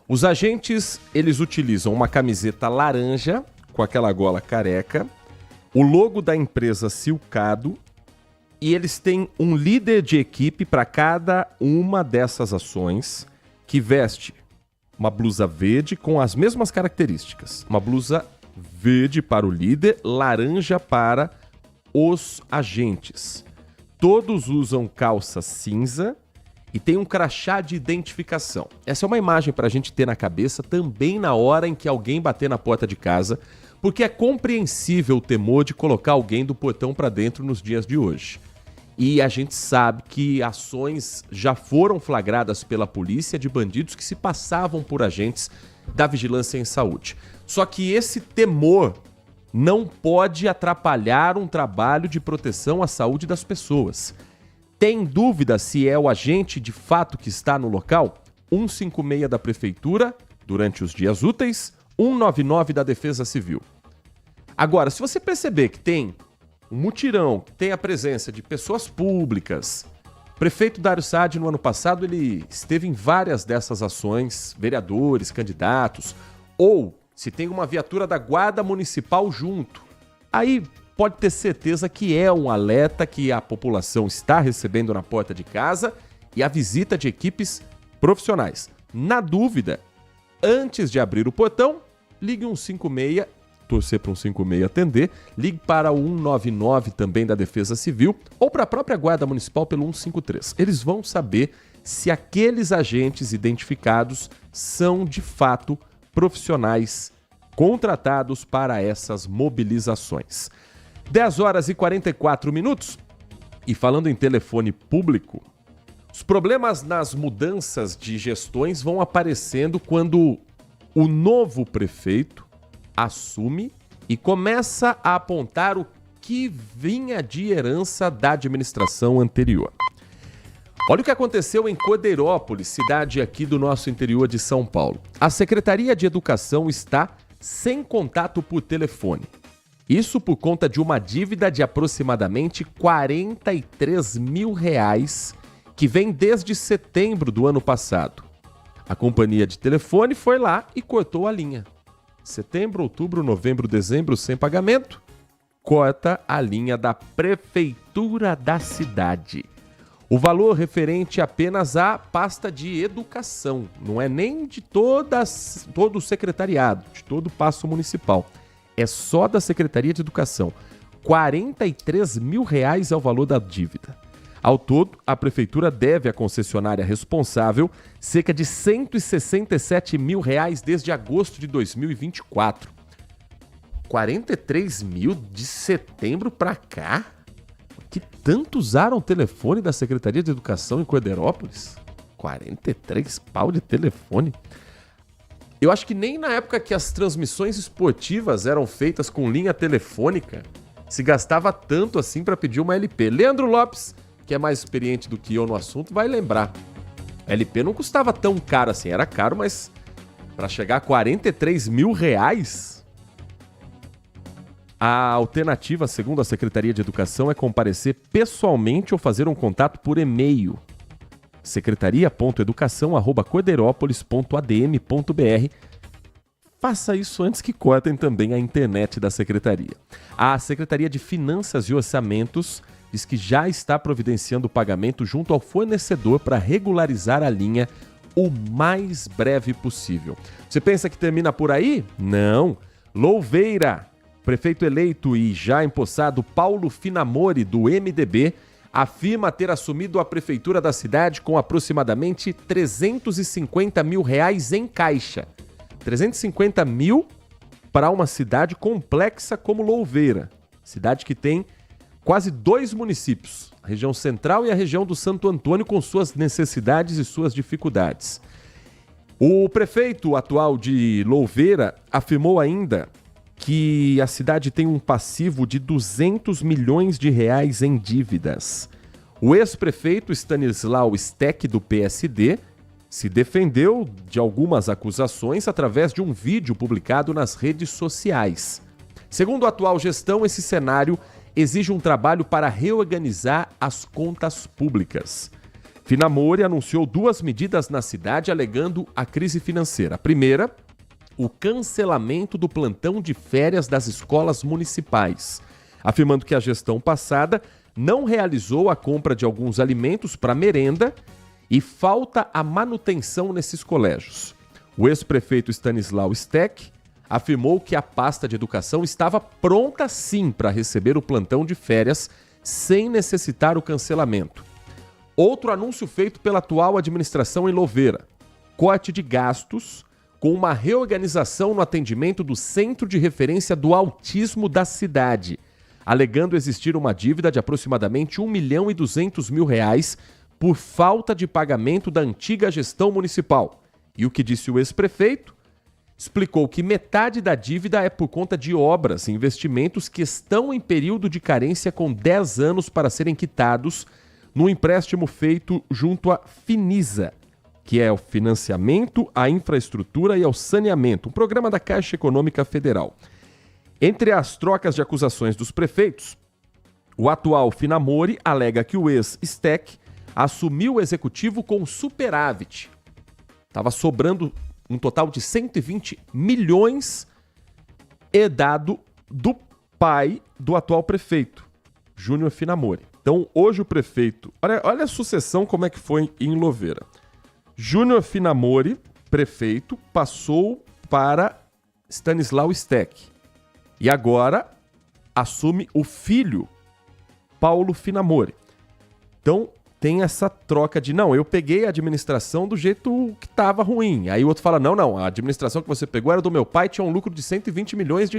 Os agentes, eles utilizam uma camiseta laranja com aquela gola careca, o logo da empresa silcado, e eles têm um líder de equipe para cada uma dessas ações, que veste uma blusa verde com as mesmas características. Uma blusa verde para o líder, laranja para os agentes. Todos usam calça cinza e tem um crachá de identificação. Essa é uma imagem para a gente ter na cabeça também na hora em que alguém bater na porta de casa, porque é compreensível o temor de colocar alguém do portão para dentro nos dias de hoje. E a gente sabe que ações já foram flagradas pela polícia de bandidos que se passavam por agentes da Vigilância em Saúde. Só que esse temor não pode atrapalhar um trabalho de proteção à saúde das pessoas. Tem dúvida se é o agente de fato que está no local? 156 da Prefeitura, durante os dias úteis, 199 da Defesa Civil. Agora, se você perceber que tem um mutirão, que tem a presença de pessoas públicas, o prefeito Dário Saad, no ano passado, ele esteve em várias dessas ações, vereadores, candidatos, ou se tem uma viatura da Guarda Municipal junto, aí pode ter certeza que é um alerta que a população está recebendo na porta de casa e a visita de equipes profissionais. Na dúvida, antes de abrir o portão, ligue 156, torcer para o 156 atender, ligue para o 199 também da Defesa Civil ou para a própria Guarda Municipal pelo 153. Eles vão saber se aqueles agentes identificados são de fato profissionais contratados para essas mobilizações. 10 horas e 44 minutos. E falando em telefone público, os problemas nas mudanças de gestões vão aparecendo quando o novo prefeito assume e começa a apontar o que vinha de herança da administração anterior. Olha o que aconteceu em Cordeirópolis, cidade aqui do nosso interior de São Paulo. A Secretaria de Educação está sem contato por telefone. Isso por conta de uma dívida de aproximadamente R$43 mil, que vem desde setembro do ano passado. A companhia de telefone foi lá e cortou a linha. Setembro, outubro, novembro, dezembro sem pagamento. Corta a linha da prefeitura da cidade. O valor referente apenas à pasta de educação, não é nem de todo o secretariado, de todo o paço municipal. É só da Secretaria de Educação. R$43 mil é o valor da dívida. Ao todo, a prefeitura deve à concessionária responsável cerca de R$167 mil desde agosto de 2024. 43 mil de setembro para cá? Que tanto usaram o telefone da Secretaria de Educação em Coederópolis? 43 pau de telefone? Eu acho que nem na época que as transmissões esportivas eram feitas com linha telefônica se gastava tanto assim para pedir uma LP. Leandro Lopes, que é mais experiente do que eu no assunto, vai lembrar. A LP não custava tão caro assim, era caro, mas para chegar a R$43 mil... A alternativa, segundo a Secretaria de Educação, é comparecer pessoalmente ou fazer um contato por e-mail. secretaria.educação@coederopolis.adm.br. Faça isso antes que cortem também a internet da Secretaria. A Secretaria de Finanças e Orçamentos diz que já está providenciando o pagamento junto ao fornecedor para regularizar a linha o mais breve possível. Você pensa que termina por aí? Não. Louveira. Prefeito eleito e já empossado Paulo Finamori, do MDB, afirma ter assumido a prefeitura da cidade com aproximadamente R$350 mil em caixa. 350 mil para uma cidade complexa como Louveira. Cidade que tem quase 2 municípios, a região central e a região do Santo Antônio, com suas necessidades e suas dificuldades. O prefeito atual de Louveira afirmou ainda que a cidade tem um passivo de R$200 milhões em dívidas. O ex-prefeito Stanislau Steck, do PSD, se defendeu de algumas acusações através de um vídeo publicado nas redes sociais. Segundo a atual gestão, esse cenário exige um trabalho para reorganizar as contas públicas. Finamori anunciou 2 medidas na cidade alegando a crise financeira. A primeira, o cancelamento do plantão de férias das escolas municipais, afirmando que a gestão passada não realizou a compra de alguns alimentos para merenda e falta a manutenção nesses colégios. O ex-prefeito Stanislau Steck afirmou que a pasta de educação estava pronta sim para receber o plantão de férias sem necessitar o cancelamento. Outro anúncio feito pela atual administração em Louveira: corte de gastos com uma reorganização no atendimento do Centro de Referência do Autismo da cidade, alegando existir uma dívida de aproximadamente R$1.200.000 por falta de pagamento da antiga gestão municipal. E o que disse o ex-prefeito? Explicou que metade da dívida é por conta de obras e investimentos que estão em período de carência com 10 anos para serem quitados no empréstimo feito junto à Finisa, que é o financiamento, a infraestrutura e ao saneamento, um programa da Caixa Econômica Federal. Entre as trocas de acusações dos prefeitos, o atual Finamori alega que o ex-Steck assumiu o executivo com superávit. Estava sobrando um total de 120 milhões herdado do pai do atual prefeito, Júnior Finamori. Então, hoje o prefeito... Olha a sucessão como é que foi em Louveira. Júnior Finamori, prefeito, passou para Stanislau Steck. E agora assume o filho, Paulo Finamori. Então, tem essa troca de, não, eu peguei a administração do jeito que estava ruim. Aí o outro fala, não, a administração que você pegou era do meu pai, tinha um lucro de R$120 milhões.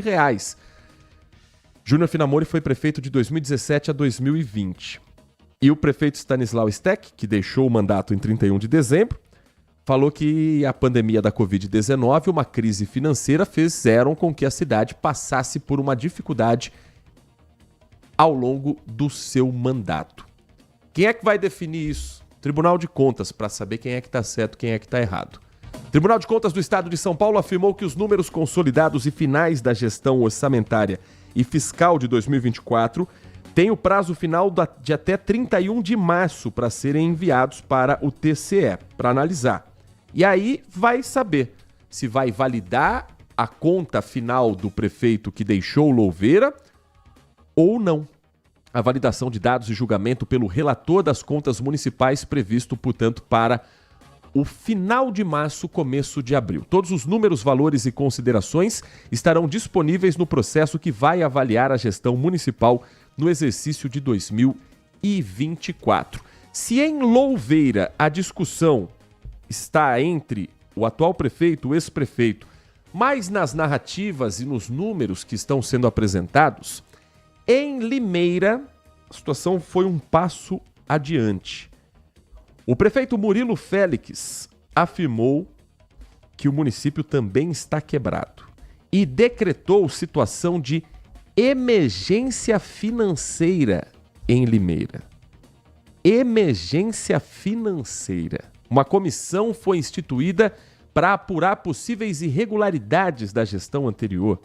Júnior Finamori foi prefeito de 2017 a 2020. E o prefeito Stanislau Steck, que deixou o mandato em 31 de dezembro, falou que a pandemia da Covid-19 e uma crise financeira fizeram com que a cidade passasse por uma dificuldade ao longo do seu mandato. Quem é que vai definir isso? Tribunal de Contas, para saber quem é que está certo, quem é que está errado. Tribunal de Contas do Estado de São Paulo afirmou que os números consolidados e finais da gestão orçamentária e fiscal de 2024 têm o prazo final de até 31 de março para serem enviados para o TCE, para analisar. E aí vai saber se vai validar a conta final do prefeito que deixou Louveira ou não. A validação de dados e julgamento pelo relator das contas municipais previsto, portanto, para o final de março, começo de abril. Todos os números, valores e considerações estarão disponíveis no processo que vai avaliar a gestão municipal no exercício de 2024. Se em Louveira a discussão está entre o atual prefeito e o ex-prefeito, mas nas narrativas e nos números que estão sendo apresentados, em Limeira a situação foi um passo adiante. O prefeito Murilo Félix afirmou que o município também está quebrado e decretou situação de emergência financeira em Limeira. Emergência financeira. Uma comissão foi instituída para apurar possíveis irregularidades da gestão anterior.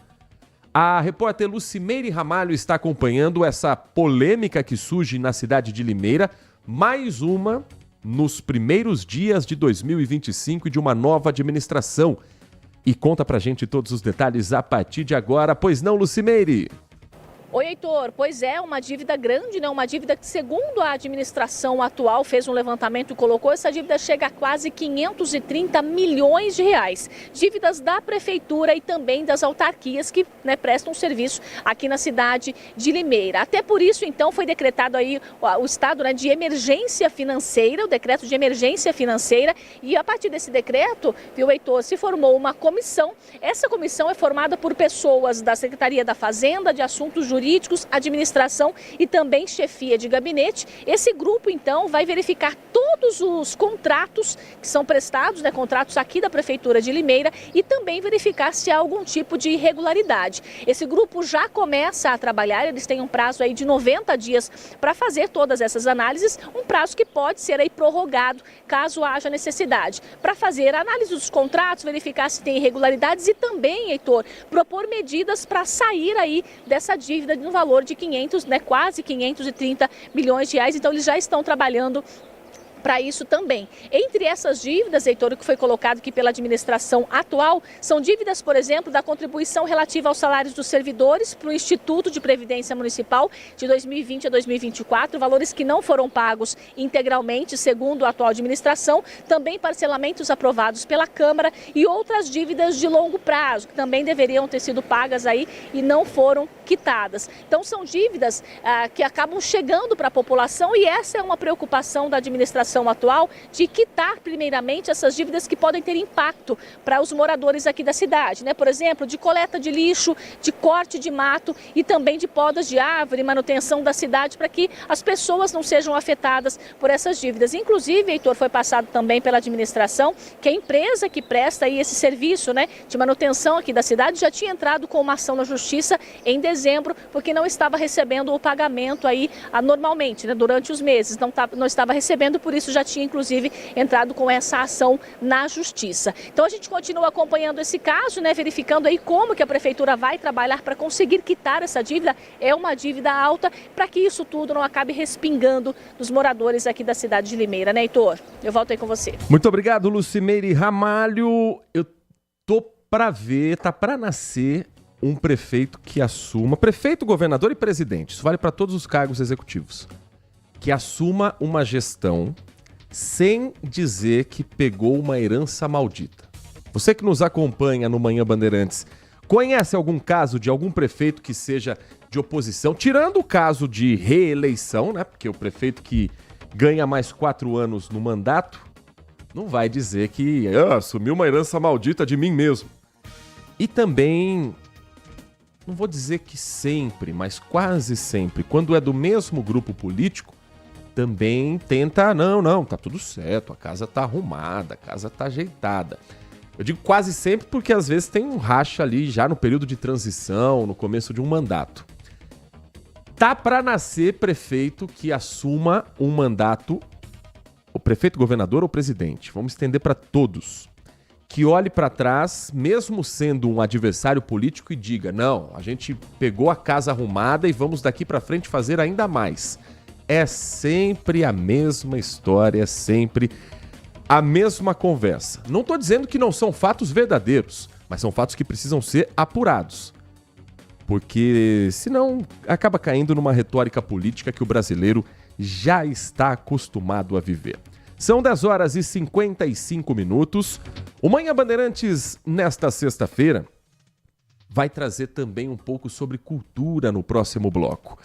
A repórter Lucimeire Ramalho está acompanhando essa polêmica que surge na cidade de Limeira, mais uma nos primeiros dias de 2025 e de uma nova administração. E conta pra gente todos os detalhes a partir de agora, pois não, Lucimeire? Oi, Heitor. Pois é, uma dívida grande, né? Uma dívida que, segundo a administração atual, fez um levantamento e colocou, essa dívida chega a quase 530 milhões de reais. Dívidas da prefeitura e também das autarquias que, né, prestam serviço aqui na cidade de Limeira. Até por isso, então, foi decretado aí o estado, né, de emergência financeira, o decreto de emergência financeira. E a partir desse decreto, viu, Heitor, se formou uma comissão. Essa comissão é formada por pessoas da Secretaria da Fazenda, de Assuntos Jurídicos, administração e também chefia de gabinete. Esse grupo, então, vai verificar todos os contratos que são prestados, né, contratos aqui da Prefeitura de Limeira, e também verificar se há algum tipo de irregularidade. Esse grupo já começa a trabalhar, eles têm um prazo aí de 90 dias para fazer todas essas análises, um prazo que pode ser aí prorrogado caso haja necessidade, para fazer a análise dos contratos, verificar se tem irregularidades e também, Heitor, propor medidas para sair aí dessa dívida no valor de 500, né, quase 530 milhões de reais. Então eles já estão trabalhando para isso também. Entre essas dívidas, Heitor, o que foi colocado aqui pela administração atual, são dívidas, por exemplo, da contribuição relativa aos salários dos servidores para o Instituto de Previdência Municipal de 2020 a 2024, valores que não foram pagos integralmente, segundo a atual administração, também parcelamentos aprovados pela Câmara e outras dívidas de longo prazo, que também deveriam ter sido pagas aí e não foram quitadas. Então são dívidas que acabam chegando para a população e essa é uma preocupação da administração atual de quitar primeiramente essas dívidas que podem ter impacto para os moradores aqui da cidade, né? Por exemplo, de coleta de lixo, de corte de mato e também de podas de árvore, manutenção da cidade, para que as pessoas não sejam afetadas por essas dívidas. Inclusive, Heitor, foi passado também pela administração que a empresa que presta aí esse serviço, né, de manutenção aqui da cidade já tinha entrado com uma ação na justiça em dezembro, porque não estava recebendo o pagamento aí anormalmente, né, durante os meses, não estava recebendo, por isso já tinha inclusive entrado com essa ação na justiça. Então a gente continua acompanhando esse caso, né, verificando aí como que a prefeitura vai trabalhar para conseguir quitar essa dívida. É uma dívida alta, para que isso tudo não acabe respingando nos moradores aqui da cidade de Limeira, né, Heitor? Eu volto aí com você. Muito obrigado, Lucimeire Ramalho. Eu tô para ver, tá para nascer um prefeito que assuma, prefeito, governador e presidente, isso vale para todos os cargos executivos, que assuma uma gestão sem dizer que pegou uma herança maldita. Você que nos acompanha no Manhã Bandeirantes, conhece algum caso de algum prefeito que seja de oposição, tirando o caso de reeleição, né? Porque o prefeito que ganha mais 4 anos no mandato não vai dizer que assumiu uma herança maldita de mim mesmo. E também, não vou dizer que sempre, mas quase sempre, quando é do mesmo grupo político, também tenta, não, tá tudo certo, a casa tá arrumada, a casa tá ajeitada. Eu digo quase sempre porque às vezes tem um racha ali já no período de transição, no começo de um mandato. Tá para nascer prefeito que assuma um mandato, o prefeito, governador ou presidente, vamos estender para todos, que olhe para trás, mesmo sendo um adversário político, e diga, não, a gente pegou a casa arrumada e vamos daqui para frente fazer ainda mais. É sempre a mesma história, é sempre a mesma conversa. Não estou dizendo que não são fatos verdadeiros. mas são fatos que precisam ser apurados. Porque senão acaba caindo numa retórica política que o brasileiro já está acostumado a viver. São 10 horas e 55 minutos. O Manhã Bandeirantes, nesta sexta-feira, vai trazer também um pouco sobre cultura no próximo bloco.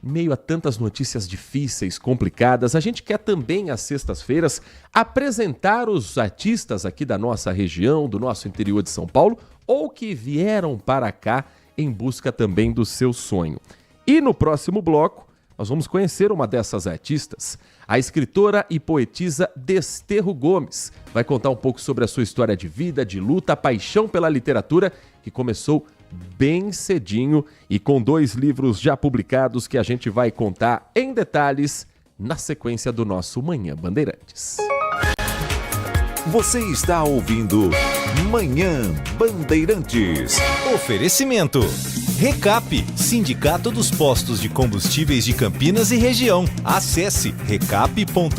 Em meio a tantas notícias difíceis, complicadas, a gente quer também, às sextas-feiras, apresentar os artistas aqui da nossa região, do nosso interior de São Paulo, ou que vieram para cá em busca também do seu sonho. E no próximo bloco, nós vamos conhecer uma dessas artistas, a escritora e poetisa Desterro Gomes. Vai contar um pouco sobre a sua história de vida, de luta, paixão pela literatura, que começou bem cedinho e com 2 livros já publicados que a gente vai contar em detalhes na sequência do nosso Manhã Bandeirantes. Você está ouvindo Manhã Bandeirantes. Oferecimento. Recap, Sindicato dos Postos de Combustíveis de Campinas e Região. Acesse recap.org.br.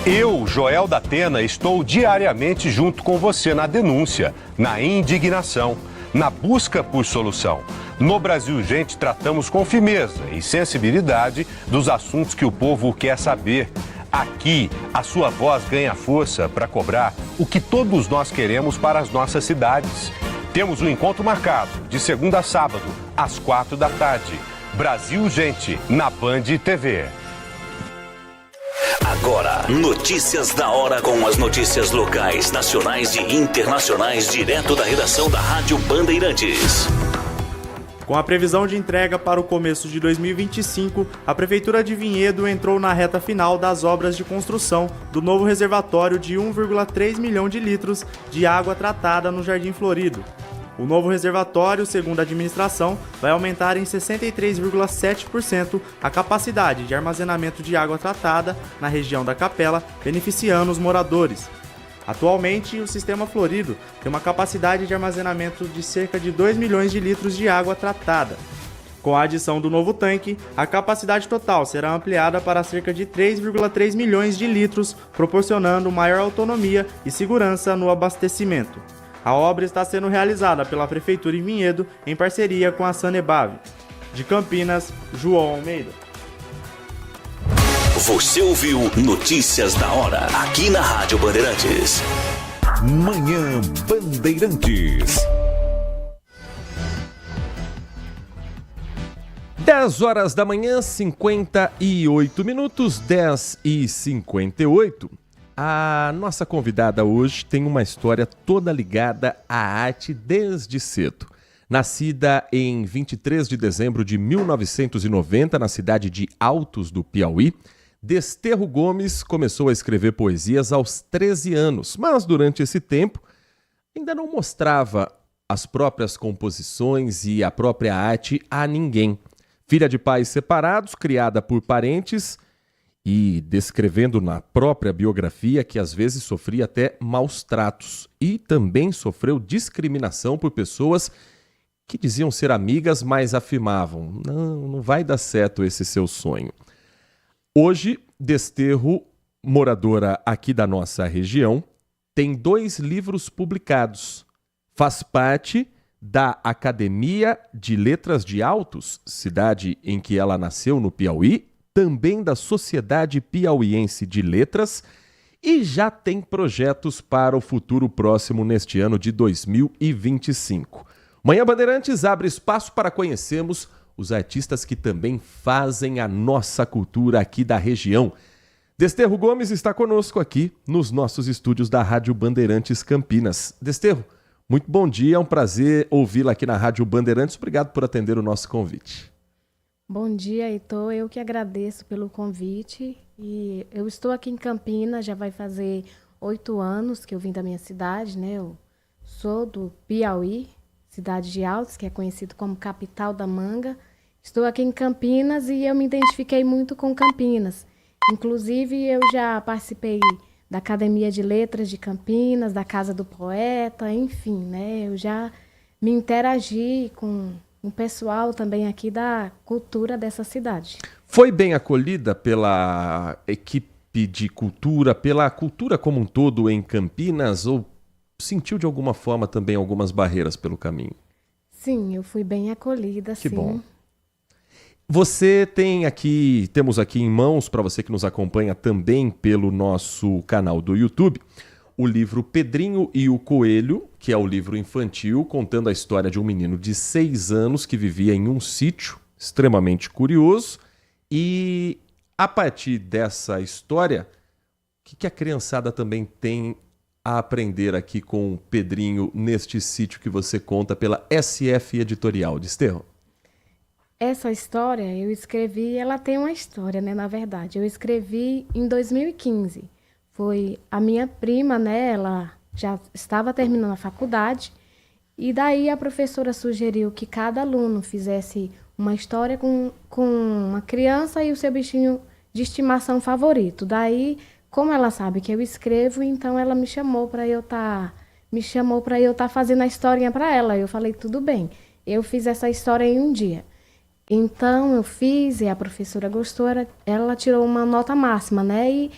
Eu, Joel da Atena, estou diariamente junto com você na denúncia, na indignação, na busca por solução. No Brasil Gente, tratamos com firmeza e sensibilidade dos assuntos que o povo quer saber. Aqui, a sua voz ganha força para cobrar o que todos nós queremos para as nossas cidades. Temos um encontro marcado, de segunda a sábado, às 4 da tarde. Brasil Gente, na Band TV. Agora, notícias da hora com as notícias locais, nacionais e internacionais, direto da redação da Rádio Bandeirantes. Com a previsão de entrega para o começo de 2025, a Prefeitura de Vinhedo entrou na reta final das obras de construção do novo reservatório de 1,3 milhão de litros de água tratada no Jardim Florido. O novo reservatório, segundo a administração, vai aumentar em 63,7% a capacidade de armazenamento de água tratada na região da Capela, beneficiando os moradores. Atualmente, o Sistema Florido tem uma capacidade de armazenamento de cerca de 2 milhões de litros de água tratada. Com a adição do novo tanque, a capacidade total será ampliada para cerca de 3,3 milhões de litros, proporcionando maior autonomia e segurança no abastecimento. A obra está sendo realizada pela Prefeitura de Vinhedo em parceria com a Sanebave. De Campinas, João Almeida. Você ouviu Notícias da Hora, aqui na Rádio Bandeirantes. Manhã Bandeirantes. 10 horas da manhã, 58 minutos, 10h58. A nossa convidada hoje tem uma história toda ligada à arte desde cedo. Nascida em 23 de dezembro de 1990, na cidade de Altos do Piauí, Desterro Gomes começou a escrever poesias aos 13 anos, mas durante esse tempo ainda não mostrava as próprias composições e a própria arte a ninguém. Filha de pais separados, criada por parentes e descrevendo na própria biografia que às vezes sofria até maus tratos e também sofreu discriminação por pessoas que diziam ser amigas, mas afirmavam: não vai dar certo esse seu sonho. Hoje, Desterro, moradora aqui da nossa região, tem 2 livros publicados. Faz parte da Academia de Letras de Altos, cidade em que ela nasceu no Piauí, também da Sociedade Piauiense de Letras, e já tem projetos para o futuro próximo neste ano de 2025. Manhã Bandeirantes abre espaço para conhecermos os artistas que também fazem a nossa cultura aqui da região. Desterro Gomes está conosco aqui nos nossos estúdios da Rádio Bandeirantes Campinas. Desterro, muito bom dia, é um prazer ouvi-la aqui na Rádio Bandeirantes. Obrigado por atender o nosso convite. Bom dia, Heitor. Eu que agradeço pelo convite. E eu estou aqui em Campinas, já vai fazer 8 anos que eu vim da minha cidade, né? Eu sou do Piauí, cidade de Altos, que é conhecido como capital da manga. Estou aqui em Campinas e eu me identifiquei muito com Campinas. Inclusive, eu já participei da Academia de Letras de Campinas, da Casa do Poeta, enfim, né? Eu já me interagi com o pessoal também aqui da cultura dessa cidade. Foi bem acolhida pela equipe de cultura, pela cultura como um todo em Campinas, ou sentiu de alguma forma também algumas barreiras pelo caminho? Sim, eu fui bem acolhida, Que sim. bom. Temos aqui em mãos, para você que nos acompanha também pelo nosso canal do YouTube, o livro Pedrinho e o Coelho, que é o livro infantil, contando a história de um menino de 6 anos que vivia em um sítio extremamente curioso. E a partir dessa história, o que a criançada também tem a aprender aqui com o Pedrinho neste sítio que você conta pela SF Editorial, Desterro? Essa história eu escrevi, ela tem uma história, né, na verdade. Eu escrevi em 2015. Foi a minha prima, né, ela já estava terminando a faculdade, e daí a professora sugeriu que cada aluno fizesse uma história com uma criança e o seu bichinho de estimação favorito. Daí, como ela sabe que eu escrevo, então ela me chamou para eu estar fazendo a historinha para ela. Eu falei, tudo bem. Eu fiz essa história em um dia. Então eu fiz e a professora gostou, ela tirou uma nota máxima, né? E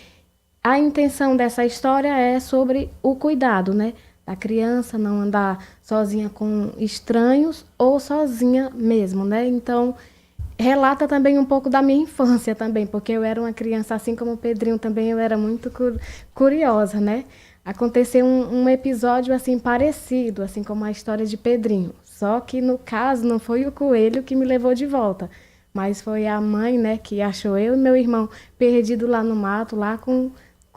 a intenção dessa história é sobre o cuidado, né? Da criança não andar sozinha com estranhos ou sozinha mesmo, né? Então, relata também um pouco da minha infância também, porque eu era uma criança, assim como o Pedrinho também, eu era muito curiosa, né? Aconteceu um episódio, assim, parecido, assim como a história de Pedrinho. Só que, no caso, não foi o coelho que me levou de volta, mas foi a mãe, né, que achou eu e meu irmão perdido lá no mato, lá com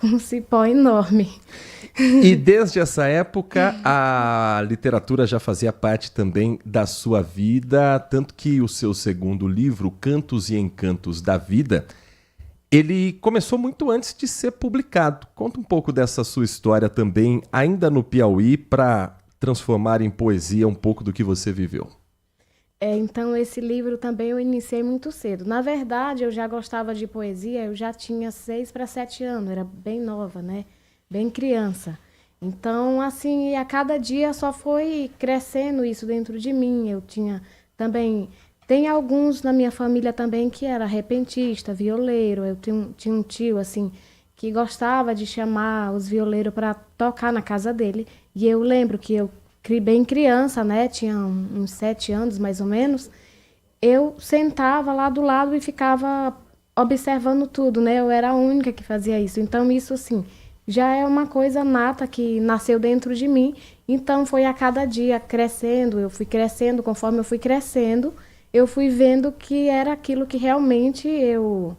um cipó enorme. E desde essa época, a literatura já fazia parte também da sua vida, tanto que o seu segundo livro, Cantos e Encantos da Vida, ele começou muito antes de ser publicado. Conta um pouco dessa sua história também, ainda no Piauí, para transformar em poesia um pouco do que você viveu. Então, esse livro também eu iniciei muito cedo. Na verdade, eu já gostava de poesia, eu já tinha 6 para 7 anos, era bem nova, né? Bem criança. Então, assim, a cada dia só foi crescendo isso dentro de mim. Eu tinha também... Tem alguns na minha família também que era repentista, violeiro. Eu tinha um tio, assim, que gostava de chamar os violeiros para tocar na casa dele. E eu lembro que eu, bem criança, né, tinha uns 7 anos mais ou menos, eu sentava lá do lado e ficava observando tudo, né? Eu era a única que fazia isso. Então, isso, assim, já é uma coisa nata que nasceu dentro de mim. Então, foi a cada dia crescendo, eu fui crescendo, conforme eu fui crescendo, eu fui vendo que era aquilo que realmente eu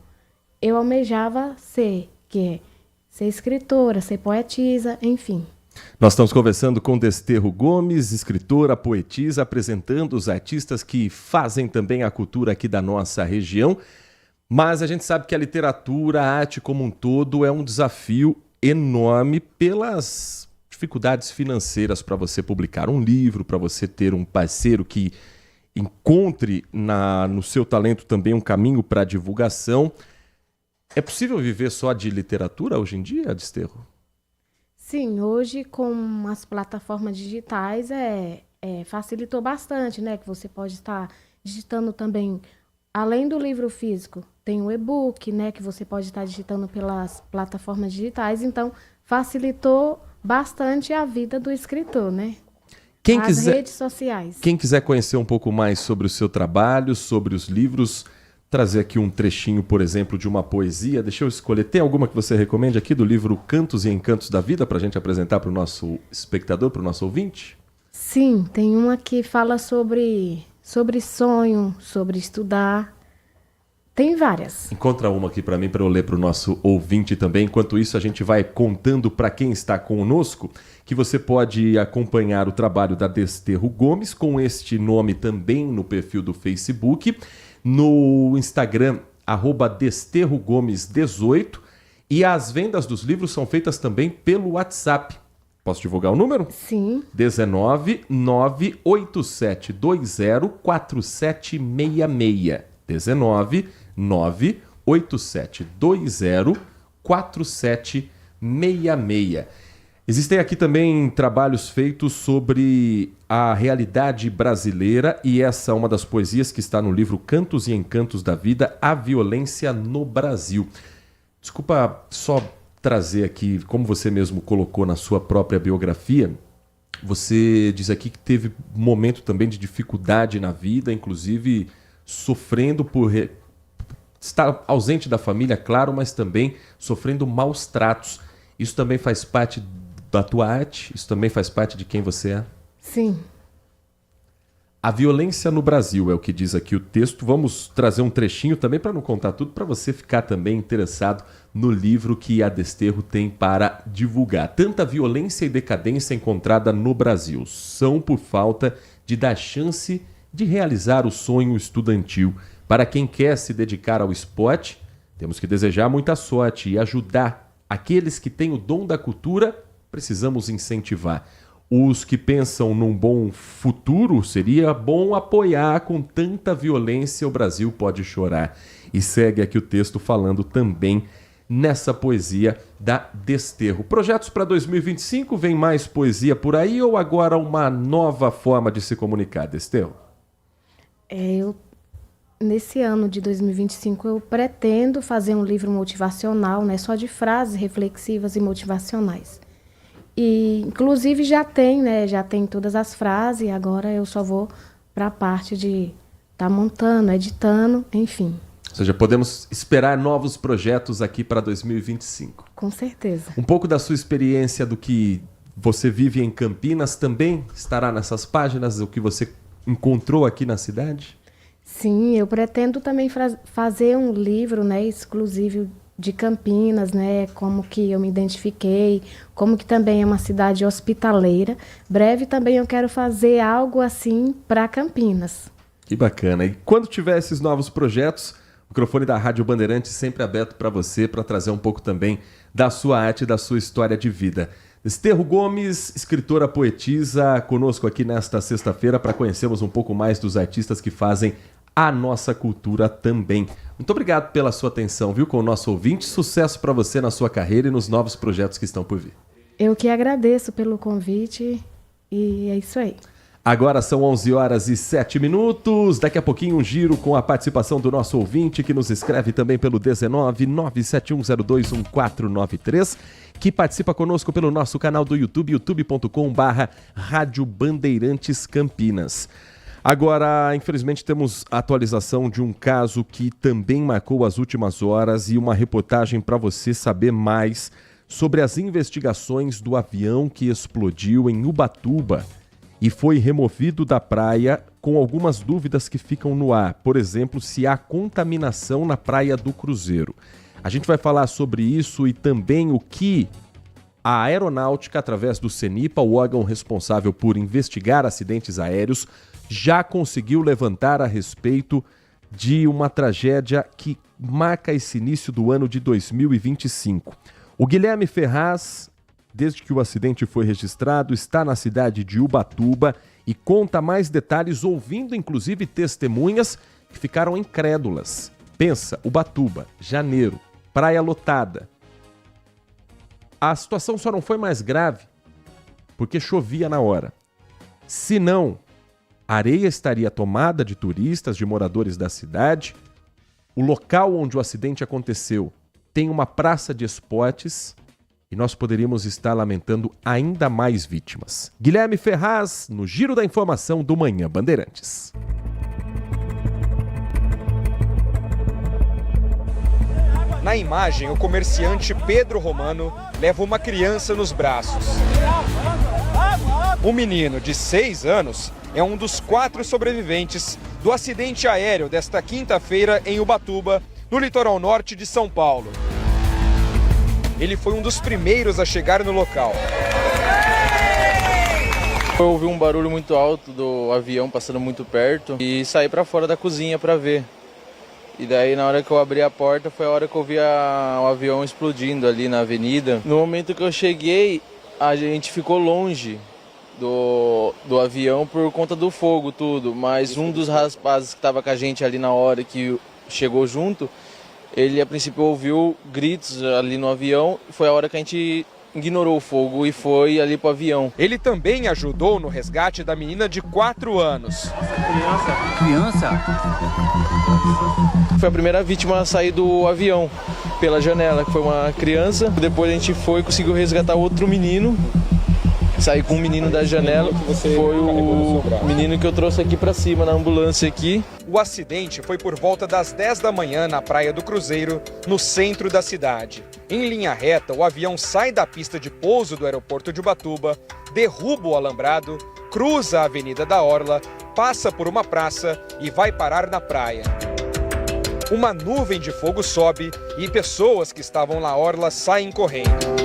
almejava ser, que é ser escritora, ser poetisa, enfim. Nós estamos conversando com Desterro Gomes, escritora, poetisa, apresentando os artistas que fazem também a cultura aqui da nossa região. Mas a gente sabe que a literatura, a arte como um todo, é um desafio enorme pelas dificuldades financeiras para você publicar um livro, para você ter um parceiro que encontre no seu talento também um caminho para a divulgação. É possível viver só de literatura hoje em dia, Desterro? Sim, hoje com as plataformas digitais facilitou bastante, né? Que você pode estar digitando também, além do livro físico, tem o e-book, né? Que você pode estar digitando pelas plataformas digitais. Então, facilitou bastante a vida do escritor, né? Redes sociais. Quem quiser conhecer um pouco mais sobre o seu trabalho, sobre os livros, trazer aqui um trechinho, por exemplo, de uma poesia. Deixa eu escolher. Tem alguma que você recomende aqui do livro Cantos e Encantos da Vida para a gente apresentar para o nosso espectador, para o nosso ouvinte? Sim, tem uma que fala sobre sonho, sobre estudar. Tem várias. Encontra uma aqui para mim, para eu ler para o nosso ouvinte também. Enquanto isso, a gente vai contando para quem está conosco que você pode acompanhar o trabalho da Desterro Gomes com este nome também no perfil do Facebook, no Instagram, @DesterroGomes18, e as vendas dos livros são feitas também pelo WhatsApp. Posso divulgar o número? Sim. 19 98720 4766. 19 98720 4766. Existem aqui também trabalhos feitos sobre a realidade brasileira, e essa é uma das poesias que está no livro Cantos e Encantos da Vida, A Violência no Brasil. Desculpa só trazer aqui, como você mesmo colocou na sua própria biografia, você diz aqui que teve um momento também de dificuldade na vida, inclusive sofrendo por estar ausente da família, claro, mas também sofrendo maus tratos. Isso também faz parte da tua arte? Isso também faz parte de quem você é? Sim. A violência no Brasil é o que diz aqui o texto. Vamos trazer um trechinho também para não contar tudo, para você ficar também interessado no livro que a Desterro tem para divulgar. Tanta violência e decadência encontrada no Brasil são por falta de dar chance de realizar o sonho estudantil. Para quem quer se dedicar ao esporte, temos que desejar muita sorte e ajudar aqueles que têm o dom da cultura, precisamos incentivar. Os que pensam num bom futuro, seria bom apoiar. Com tanta violência, o Brasil pode chorar. E segue aqui o texto falando também nessa poesia da Desterro. Projetos para 2025, vem mais poesia por aí ou agora uma nova forma de se comunicar, Desterro? Nesse ano de 2025, eu pretendo fazer um livro motivacional, né, só de frases reflexivas e motivacionais. E, inclusive, já tem todas as frases, agora eu só vou para a parte de estar montando, editando, enfim. Ou seja, podemos esperar novos projetos aqui para 2025. Com certeza. Um pouco da sua experiência do que você vive em Campinas também estará nessas páginas, o que você encontrou aqui na cidade? Sim, eu pretendo também fazer um livro, né, exclusivo de Campinas, né, como que eu me identifiquei, como que também é uma cidade hospitaleira. Breve também eu quero fazer algo assim para Campinas. Que bacana. E quando tiver esses novos projetos, o microfone da Rádio Bandeirantes sempre aberto para você, para trazer um pouco também da sua arte, da sua história de vida. Desterro Gomes, escritora, poetisa, conosco aqui nesta sexta-feira para conhecermos um pouco mais dos artistas que fazem a nossa cultura também. Muito obrigado pela sua atenção, viu, com o nosso ouvinte. Sucesso para você na sua carreira e nos novos projetos que estão por vir. Eu que agradeço pelo convite e é isso aí. Agora são 11h07. Daqui a pouquinho um giro com a participação do nosso ouvinte que nos escreve também pelo 19971021493, que participa conosco pelo nosso canal do YouTube, youtube.com/Rádio Bandeirantes Campinas. Agora, infelizmente, temos a atualização de um caso que também marcou as últimas horas e uma reportagem para você saber mais sobre as investigações do avião que explodiu em Ubatuba e foi removido da praia com algumas dúvidas que ficam no ar. Por exemplo, se há contaminação na Praia do Cruzeiro. A gente vai falar sobre isso e também o que a Aeronáutica, através do CENIPA, o órgão responsável por investigar acidentes aéreos, já conseguiu levantar a respeito de uma tragédia que marca esse início do ano de 2025. O Guilherme Ferraz, desde que o acidente foi registrado, está na cidade de Ubatuba e conta mais detalhes, ouvindo inclusive testemunhas que ficaram incrédulas. Pensa, Ubatuba, janeiro, praia lotada. A situação só não foi mais grave porque chovia na hora. Se não, a areia estaria tomada de turistas, de moradores da cidade. O local onde o acidente aconteceu tem uma praça de esportes e nós poderíamos estar lamentando ainda mais vítimas. Guilherme Ferraz, no Giro da Informação do Manhã Bandeirantes. Na imagem, o comerciante Pedro Romano leva uma criança nos braços. O menino, de 6 anos, é um dos 4 sobreviventes do acidente aéreo desta quinta-feira em Ubatuba, no litoral norte de São Paulo. Ele foi um dos primeiros a chegar no local. Eu ouvi um barulho muito alto do avião passando muito perto e saí para fora da cozinha para ver. E daí, na hora que eu abri a porta, foi a hora que eu vi o avião explodindo ali na avenida. No momento que eu cheguei, a gente ficou longe do avião por conta do fogo, tudo. Mas um dos rapazes que estava com a gente ali na hora que chegou junto, ele a princípio ouviu gritos ali no avião. Foi a hora que a gente ignorou o fogo e foi ali pro avião. Ele também ajudou no resgate da menina de 4 anos. Criança? Foi a primeira vítima a sair do avião pela janela, que foi uma criança. Depois a gente foi e conseguiu resgatar outro menino. Saí com um menino da janela, foi o menino que eu trouxe aqui pra cima na ambulância aqui. O acidente foi por volta das 10 da manhã na Praia do Cruzeiro, no centro da cidade. Em linha reta, o avião sai da pista de pouso do aeroporto de Ubatuba, derruba o alambrado, cruza a Avenida da Orla, passa por uma praça e vai parar na praia. Uma nuvem de fogo sobe e pessoas que estavam na orla saem correndo.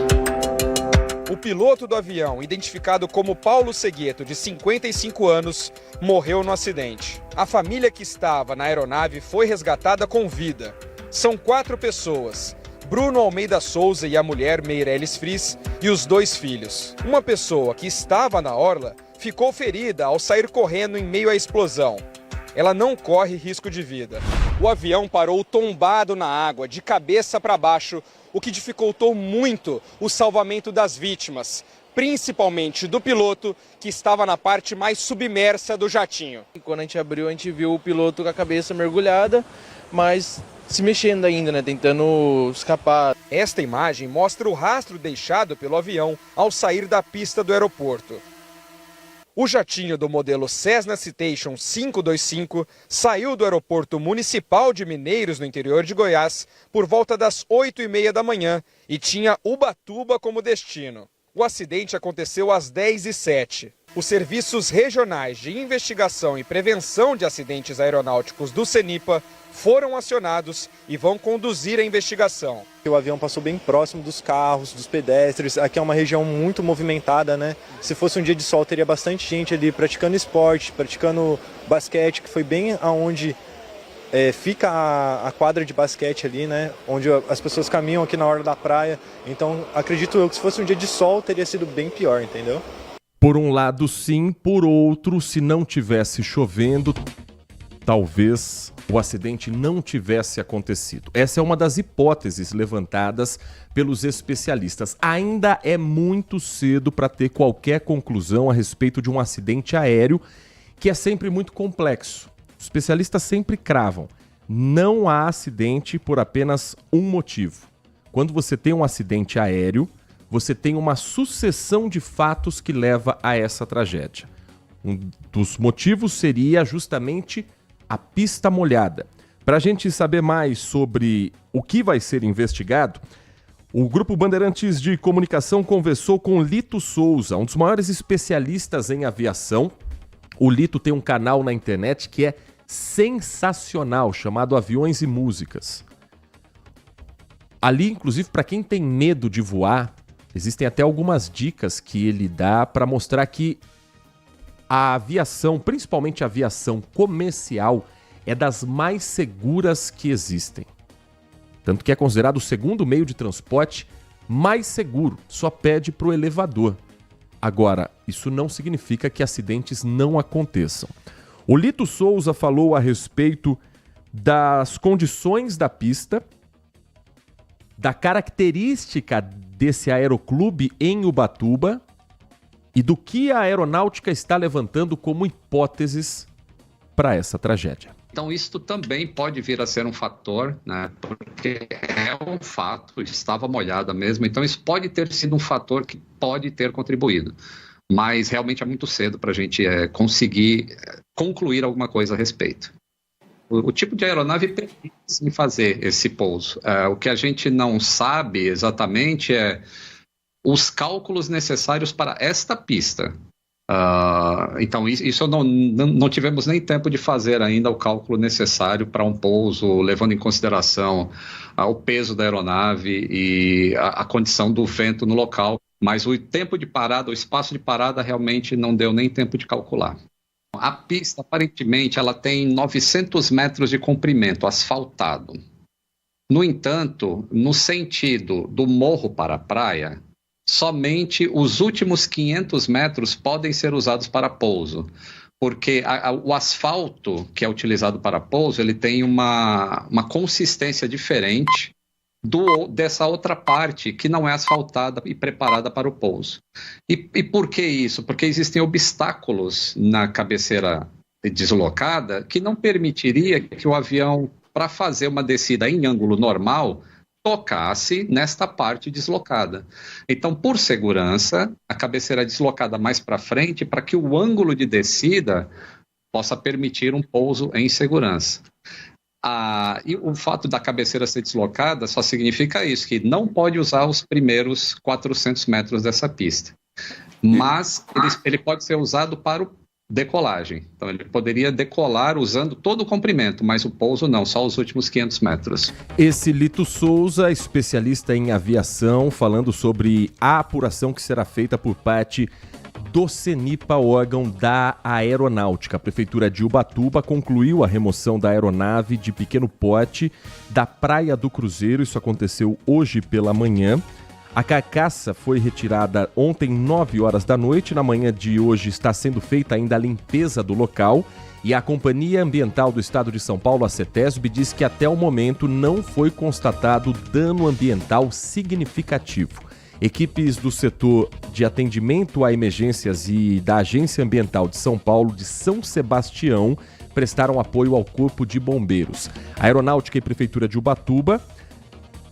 O piloto do avião, identificado como Paulo Segueto, de 55 anos, morreu no acidente. A família que estava na aeronave foi resgatada com vida. São 4 pessoas: Bruno Almeida Souza e a mulher Meireles Fris e os 2 filhos. Uma pessoa que estava na orla ficou ferida ao sair correndo em meio à explosão. Ela não corre risco de vida. O avião parou tombado na água, de cabeça para baixo, o que dificultou muito o salvamento das vítimas, principalmente do piloto, que estava na parte mais submersa do jatinho. Quando a gente abriu, a gente viu o piloto com a cabeça mergulhada, mas se mexendo ainda, né, tentando escapar. Esta imagem mostra o rastro deixado pelo avião ao sair da pista do aeroporto. O jatinho do modelo Cessna Citation 525 saiu do aeroporto municipal de Mineiros, no interior de Goiás, por volta das 8h30 da manhã e tinha Ubatuba como destino. O acidente aconteceu às 10h07. Os serviços regionais de investigação e prevenção de acidentes aeronáuticos do CENIPA foram acionados e vão conduzir a investigação. O avião passou bem próximo dos carros, dos pedestres. Aqui é uma região muito movimentada, né? Se fosse um dia de sol, teria bastante gente ali praticando esporte, praticando basquete, que foi bem aonde fica a quadra de basquete ali, né? Onde as pessoas caminham aqui na hora da praia. Então, acredito eu que se fosse um dia de sol, teria sido bem pior, entendeu? Por um lado, sim. Por outro, se não tivesse chovendo, talvez o acidente não tivesse acontecido. Essa é uma das hipóteses levantadas pelos especialistas. Ainda é muito cedo para ter qualquer conclusão a respeito de um acidente aéreo, que é sempre muito complexo. Os especialistas sempre cravam: não há acidente por apenas um motivo. Quando você tem um acidente aéreo, você tem uma sucessão de fatos que leva a essa tragédia. Um dos motivos seria justamente a pista molhada. Para a gente saber mais sobre o que vai ser investigado, o Grupo Bandeirantes de Comunicação conversou com Lito Souza, um dos maiores especialistas em aviação. O Lito tem um canal na internet que é sensacional, chamado Aviões e Músicas. Ali, inclusive, para quem tem medo de voar, existem até algumas dicas que ele dá para mostrar que a aviação, principalmente a aviação comercial, é das mais seguras que existem. Tanto que é considerado o segundo meio de transporte mais seguro, só pede para o elevador. Agora, isso não significa que acidentes não aconteçam. O Lito Souza falou a respeito das condições da pista, da característica desse aeroclube em Ubatuba e do que a aeronáutica está levantando como hipóteses para essa tragédia. Então, isso também pode vir a ser um fator, né? Porque é um fato, estava molhada mesmo, então isso pode ter sido um fator que pode ter contribuído. Mas realmente é muito cedo para a gente conseguir concluir alguma coisa a respeito. O tipo de aeronave permite sim fazer esse pouso. O que a gente não sabe exatamente é os cálculos necessários para esta pista. Então, isso não tivemos nem tempo de fazer ainda o cálculo necessário para um pouso, levando em consideração o peso da aeronave e a condição do vento no local. Mas o tempo de parada, o espaço de parada, realmente não deu nem tempo de calcular. A pista, aparentemente, ela tem 900 metros de comprimento, asfaltado. No entanto, no sentido do morro para a praia, somente os últimos 500 metros podem ser usados para pouso, porque o asfalto que é utilizado para pouso, ele tem uma consistência diferente dessa outra parte que não é asfaltada e preparada para o pouso. E por que isso? Porque existem obstáculos na cabeceira deslocada que não permitiria que o avião, para fazer uma descida em ângulo normal, tocasse nesta parte deslocada. Então, por segurança, a cabeceira é deslocada mais para frente para que o ângulo de descida possa permitir um pouso em segurança. E o fato da cabeceira ser deslocada só significa isso, que não pode usar os primeiros 400 metros dessa pista. Mas ele pode ser usado para o decolagem. Então ele poderia decolar usando todo o comprimento, mas o pouso não, só os últimos 500 metros. Esse Lito Souza, especialista em aviação, falando sobre a apuração que será feita por parte do CENIPA, órgão da Aeronáutica. A Prefeitura de Ubatuba concluiu a remoção da aeronave de pequeno porte da Praia do Cruzeiro. Isso aconteceu hoje pela manhã. A carcaça foi retirada ontem, 9 horas da noite. Na manhã de hoje está sendo feita ainda a limpeza do local. E a Companhia Ambiental do Estado de São Paulo, a CETESB, diz que até o momento não foi constatado dano ambiental significativo. Equipes do setor de atendimento a emergências e da Agência Ambiental de São Paulo, de São Sebastião, prestaram apoio ao Corpo de Bombeiros. A Aeronáutica e Prefeitura de Ubatuba,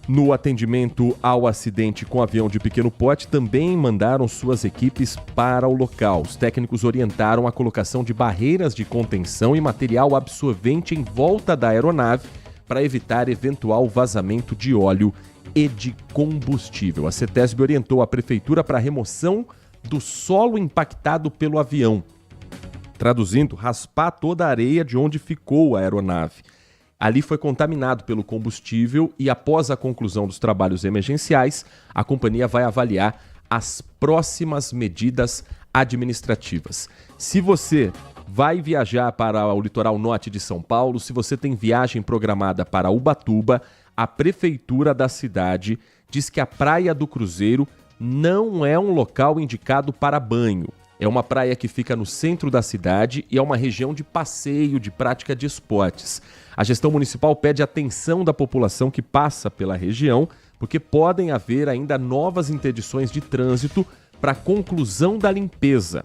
no atendimento ao acidente com avião de pequeno porte, também mandaram suas equipes para o local. Os técnicos orientaram a colocação de barreiras de contenção e material absorvente em volta da aeronave para evitar eventual vazamento de óleo e de combustível. A CETESB orientou a Prefeitura para a remoção do solo impactado pelo avião. Traduzindo, raspar toda a areia de onde ficou a aeronave. Ali foi contaminado pelo combustível e, após a conclusão dos trabalhos emergenciais, a companhia vai avaliar as próximas medidas administrativas. Se você vai viajar para o litoral norte de São Paulo, se você tem viagem programada para Ubatuba, a prefeitura da cidade diz que a Praia do Cruzeiro não é um local indicado para banho. É uma praia que fica no centro da cidade e é uma região de passeio, de prática de esportes. A gestão municipal pede atenção da população que passa pela região, porque podem haver ainda novas interdições de trânsito para a conclusão da limpeza.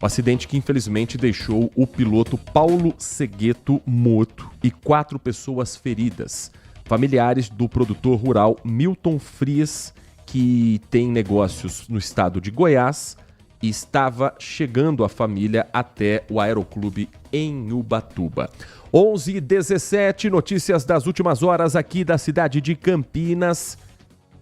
O acidente que infelizmente deixou o piloto Paulo Segueto morto e 4 pessoas feridas. Familiares do produtor rural Milton Frias, que tem negócios no estado de Goiás, e estava chegando a família até o Aeroclube em Ubatuba. 11h17, notícias das últimas horas aqui da cidade de Campinas.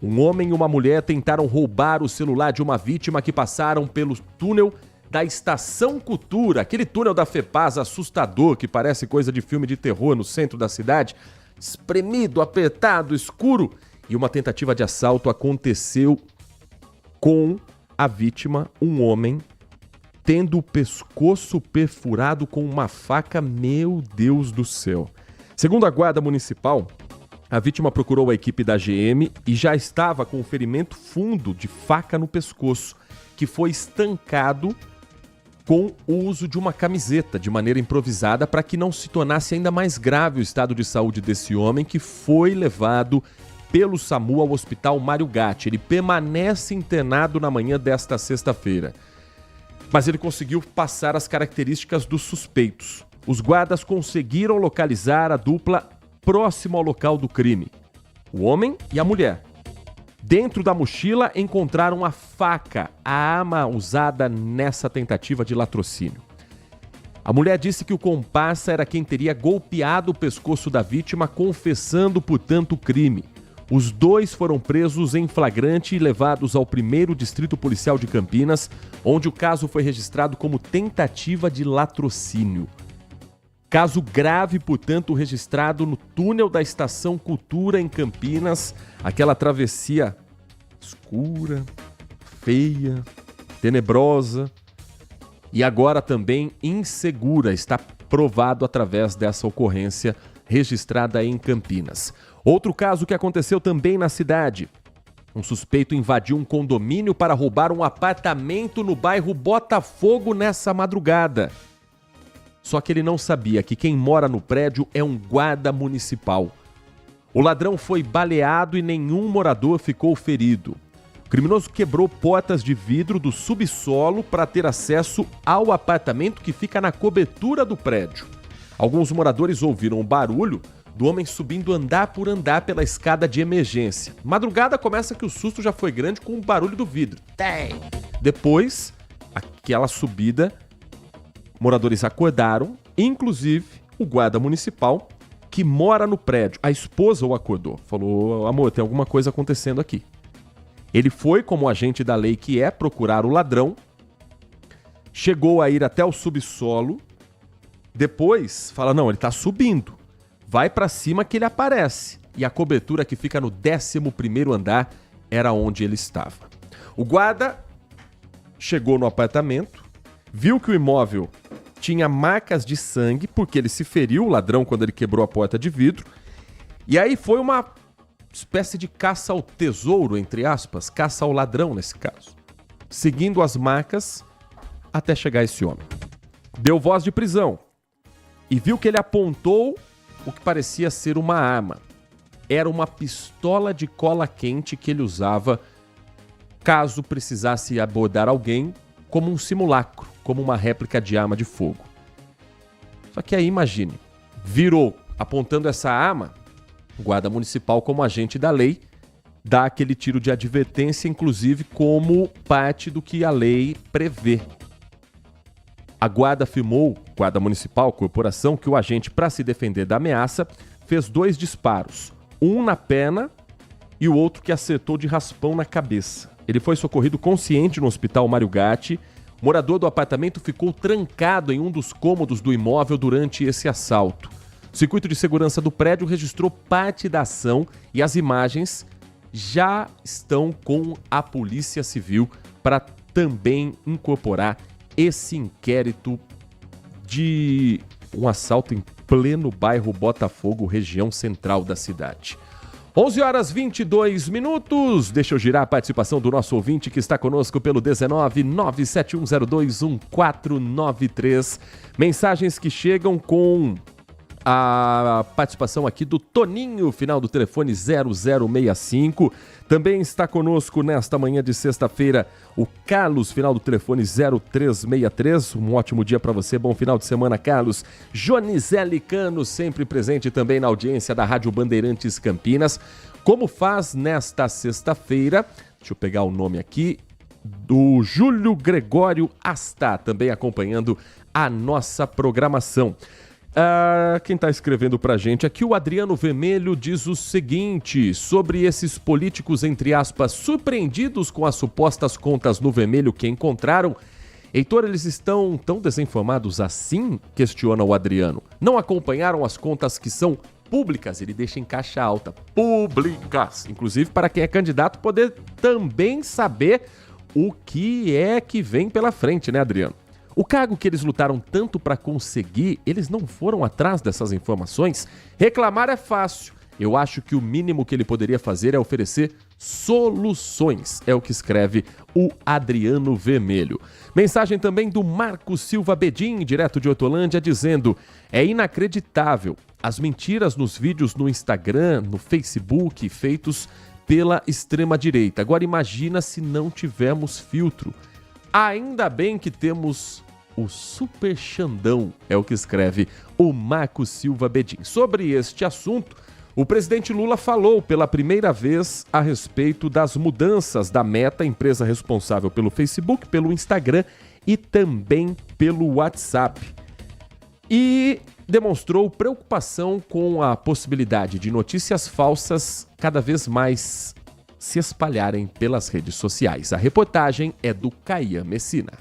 Um homem e uma mulher tentaram roubar o celular de uma vítima que passaram pelo túnel da Estação Cultura, aquele túnel da FEPAS assustador que parece coisa de filme de terror no centro da cidade. Espremido, apertado, escuro. E uma tentativa de assalto aconteceu com a vítima, um homem, tendo o pescoço perfurado com uma faca. Meu Deus do céu. Segundo a Guarda Municipal, a vítima procurou a equipe da GM e já estava com um ferimento fundo de faca no pescoço, que foi estancado com o uso de uma camiseta de maneira improvisada para que não se tornasse ainda mais grave o estado de saúde desse homem, que foi levado pelo SAMU ao Hospital Mário Gatti. Ele permanece internado na manhã desta sexta-feira. Mas ele conseguiu passar as características dos suspeitos. Os guardas conseguiram localizar a dupla próximo ao local do crime. O homem e a mulher. Dentro da mochila encontraram a faca, a arma usada nessa tentativa de latrocínio. A mulher disse que o comparsa era quem teria golpeado o pescoço da vítima, confessando, portanto, o crime. Os dois foram presos em flagrante e levados ao 1º Distrito Policial de Campinas, onde o caso foi registrado como tentativa de latrocínio. Caso grave, portanto, registrado no túnel da Estação Cultura em Campinas, aquela travessia escura, feia, tenebrosa e agora também insegura. Está provado através dessa ocorrência registrada em Campinas. Outro caso que aconteceu também na cidade. Um suspeito invadiu um condomínio para roubar um apartamento no bairro Botafogo nessa madrugada. Só que ele não sabia que quem mora no prédio é um guarda municipal. O ladrão foi baleado e nenhum morador ficou ferido. O criminoso quebrou portas de vidro do subsolo para ter acesso ao apartamento que fica na cobertura do prédio. Alguns moradores ouviram o barulho do homem subindo andar por andar pela escada de emergência. Madrugada começa que o susto já foi grande com o barulho do vidro. Depois, aquela subida, moradores acordaram, inclusive o guarda municipal que mora no prédio. A esposa o acordou, falou: amor, tem alguma coisa acontecendo aqui. Ele foi, como agente da lei que é, procurar o ladrão, chegou a ir até o subsolo, depois fala: não, ele tá subindo. Vai pra cima que ele aparece. E a cobertura que fica no 11º andar era onde ele estava. O guarda chegou no apartamento, viu que o imóvel tinha marcas de sangue, porque ele se feriu, o ladrão, quando ele quebrou a porta de vidro. E aí foi uma espécie de caça ao tesouro, entre aspas, caça ao ladrão nesse caso. Seguindo as marcas até chegar esse homem. Deu voz de prisão e viu que ele apontou o que parecia ser uma arma. Era uma pistola de cola quente que ele usava caso precisasse abordar alguém como um simulacro, como uma réplica de arma de fogo. Só que aí, imagine, virou apontando essa arma, o guarda municipal, como agente da lei, dá aquele tiro de advertência, inclusive como parte do que a lei prevê. A guarda afirmou, guarda municipal, corporação, que o agente, para se defender da ameaça, fez 2 disparos. Um na perna e o outro que acertou de raspão na cabeça. Ele foi socorrido consciente no hospital Mário Gatti. O morador do apartamento ficou trancado em um dos cômodos do imóvel durante esse assalto. O circuito de segurança do prédio registrou parte da ação e as imagens já estão com a Polícia Civil para também incorporar esse inquérito de um assalto em pleno bairro Botafogo, região central da cidade. 11h22. Deixa eu girar a participação do nosso ouvinte que está conosco pelo 19971021493. Mensagens que chegam com a participação aqui do Toninho, final do telefone 0065. Também está conosco nesta manhã de sexta-feira o Carlos, final do telefone 0363. Um ótimo dia para você, bom final de semana, Carlos. Jonizele Cano, sempre presente também na audiência da Rádio Bandeirantes Campinas. Como faz nesta sexta-feira, deixa eu pegar o nome aqui, do Júlio Gregório Asta, também acompanhando a nossa programação. Quem está escrevendo pra gente aqui, o Adriano Vermelho, diz o seguinte sobre esses políticos, entre aspas, surpreendidos com as supostas contas no vermelho que encontraram. Heitor, eles estão tão desinformados assim? Questiona o Adriano. Não acompanharam as contas que são públicas? Ele deixa em caixa alta. Públicas. Inclusive para quem é candidato poder também saber o que é que vem pela frente, né, Adriano? O cargo que eles lutaram tanto para conseguir, eles não foram atrás dessas informações? Reclamar é fácil. Eu acho que o mínimo que ele poderia fazer é oferecer soluções. É o que escreve o Adriano Vermelho. Mensagem também do Marco Silva Bedin, direto de Hortolândia, dizendo: é inacreditável as mentiras nos vídeos no Instagram, no Facebook, feitos pela extrema-direita. Agora imagina se não tivermos filtro. Ainda bem que temos o Super Xandão, é o que escreve o Marco Silva Bedin. Sobre este assunto, o presidente Lula falou pela primeira vez a respeito das mudanças da Meta, empresa responsável pelo Facebook, pelo Instagram e também pelo WhatsApp. E demonstrou preocupação com a possibilidade de notícias falsas cada vez mais se espalharem pelas redes sociais. A reportagem é do Caian Messina.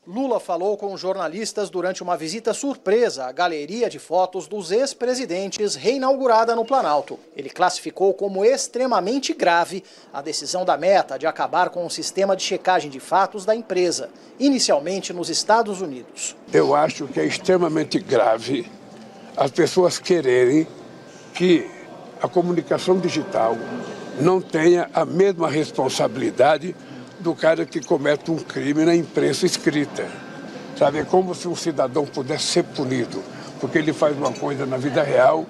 Lula falou com jornalistas durante uma visita surpresa à galeria de fotos dos ex-presidentes reinaugurada no Planalto. Ele classificou como extremamente grave a decisão da Meta de acabar com o sistema de checagem de fatos da empresa, inicialmente nos Estados Unidos. Eu acho que é extremamente grave as pessoas quererem que a comunicação digital não tenha a mesma responsabilidade do cara que comete um crime na imprensa escrita. Sabe, é como se um cidadão pudesse ser punido, porque ele faz uma coisa na vida real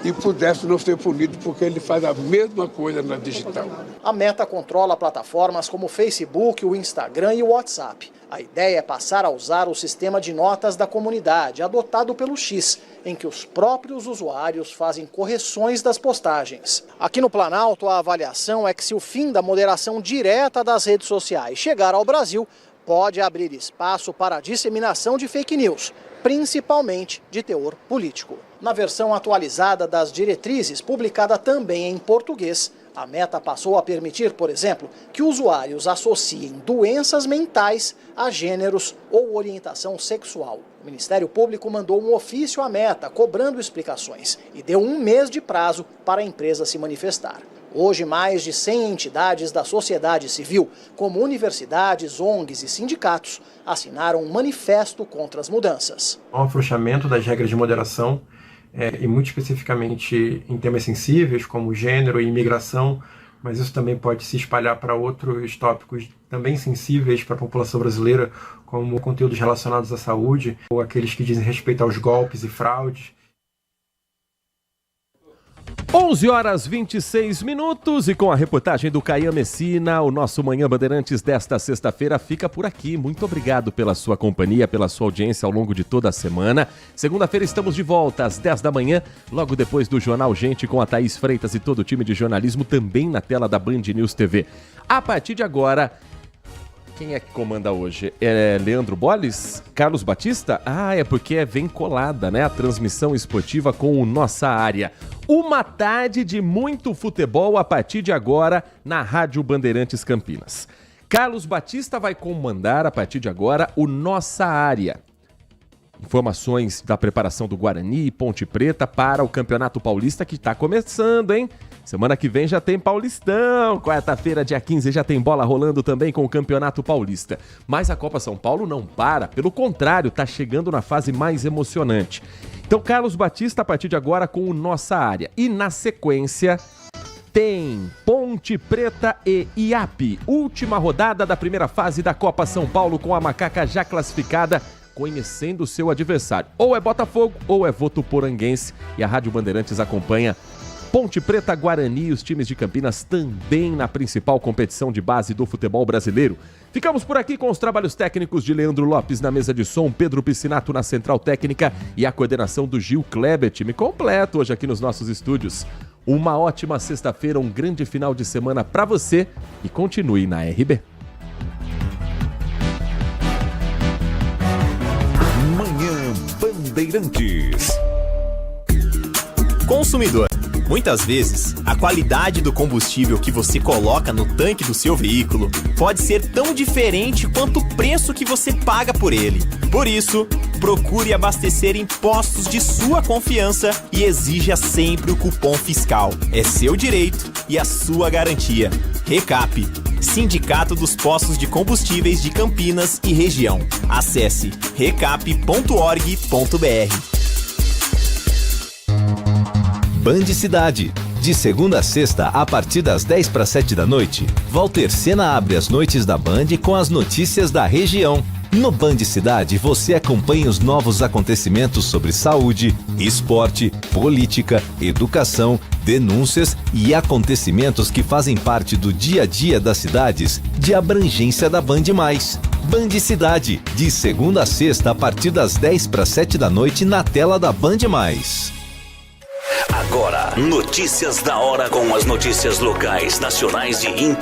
e pudesse não ser punido porque ele faz a mesma coisa na digital. A Meta controla plataformas como o Facebook, o Instagram e o WhatsApp. A ideia é passar a usar o sistema de notas da comunidade, adotado pelo X, em que os próprios usuários fazem correções das postagens. Aqui no Planalto, a avaliação é que se o fim da moderação direta das redes sociais chegar ao Brasil, pode abrir espaço para a disseminação de fake news, principalmente de teor político. Na versão atualizada das diretrizes, publicada também em português, a Meta passou a permitir, por exemplo, que usuários associem doenças mentais a gêneros ou orientação sexual. O Ministério Público mandou um ofício à Meta cobrando explicações e deu 1 mês de prazo para a empresa se manifestar. Hoje, mais de 100 entidades da sociedade civil, como universidades, ONGs e sindicatos, assinaram um manifesto contra as mudanças. O afrouxamento das regras de moderação, e muito especificamente em temas sensíveis, como gênero e imigração, mas isso também pode se espalhar para outros tópicos também sensíveis para a população brasileira, como conteúdos relacionados à saúde, ou aqueles que dizem respeito aos golpes e fraudes. 11h26 e com a reportagem do Caian Messina, o nosso Manhã Bandeirantes desta sexta-feira fica por aqui. Muito obrigado pela sua companhia, pela sua audiência ao longo de toda a semana. Segunda-feira estamos de volta às 10 da manhã, logo depois do Jornal Gente com a Thaís Freitas e todo o time de jornalismo também na tela da Band News TV. A partir de agora, quem é que comanda hoje? É Leandro Bolles? Carlos Batista? É porque vem colada, né? A transmissão esportiva com o Nossa Área. Uma tarde de muito futebol a partir de agora na Rádio Bandeirantes Campinas. Carlos Batista vai comandar a partir de agora o Nossa Área. Informações da preparação do Guarani e Ponte Preta para o Campeonato Paulista que está começando, hein? Semana que vem já tem Paulistão, quarta-feira, dia 15, já tem bola rolando também com o Campeonato Paulista. Mas a Copa São Paulo não para, pelo contrário, está chegando na fase mais emocionante. Então, Carlos Batista, a partir de agora, com o Nossa Área. E na sequência, tem Ponte Preta e IAP. Última rodada da primeira fase da Copa São Paulo, com a Macaca já classificada, conhecendo o seu adversário. Ou é Botafogo, ou é Votuporanguense. E a Rádio Bandeirantes acompanha Ponte Preta, Guarani e os times de Campinas também na principal competição de base do futebol brasileiro. Ficamos por aqui com os trabalhos técnicos de Leandro Lopes na mesa de som, Pedro Piscinato na central técnica e a coordenação do Gil Kleber, time completo hoje aqui nos nossos estúdios. Uma ótima sexta-feira, um grande final de semana para você e continue na RB. Manhã Bandeirantes. Consumidor. Muitas vezes, a qualidade do combustível que você coloca no tanque do seu veículo pode ser tão diferente quanto o preço que você paga por ele. Por isso, procure abastecer em postos de sua confiança e exija sempre o cupom fiscal. É seu direito e a sua garantia. Recap, Sindicato dos Postos de Combustíveis de Campinas e Região. Acesse recap.org.br. Band Cidade. De segunda a sexta, a partir das 6:50 da noite, Walter Sena abre as noites da Band com as notícias da região. No Band Cidade, você acompanha os novos acontecimentos sobre saúde, esporte, política, educação, denúncias e acontecimentos que fazem parte do dia a dia das cidades de abrangência da Band+. Band Cidade, de segunda a sexta, a partir das 6:50 da noite, na tela da Band+. Agora, notícias da hora com as notícias locais, nacionais e internacionais.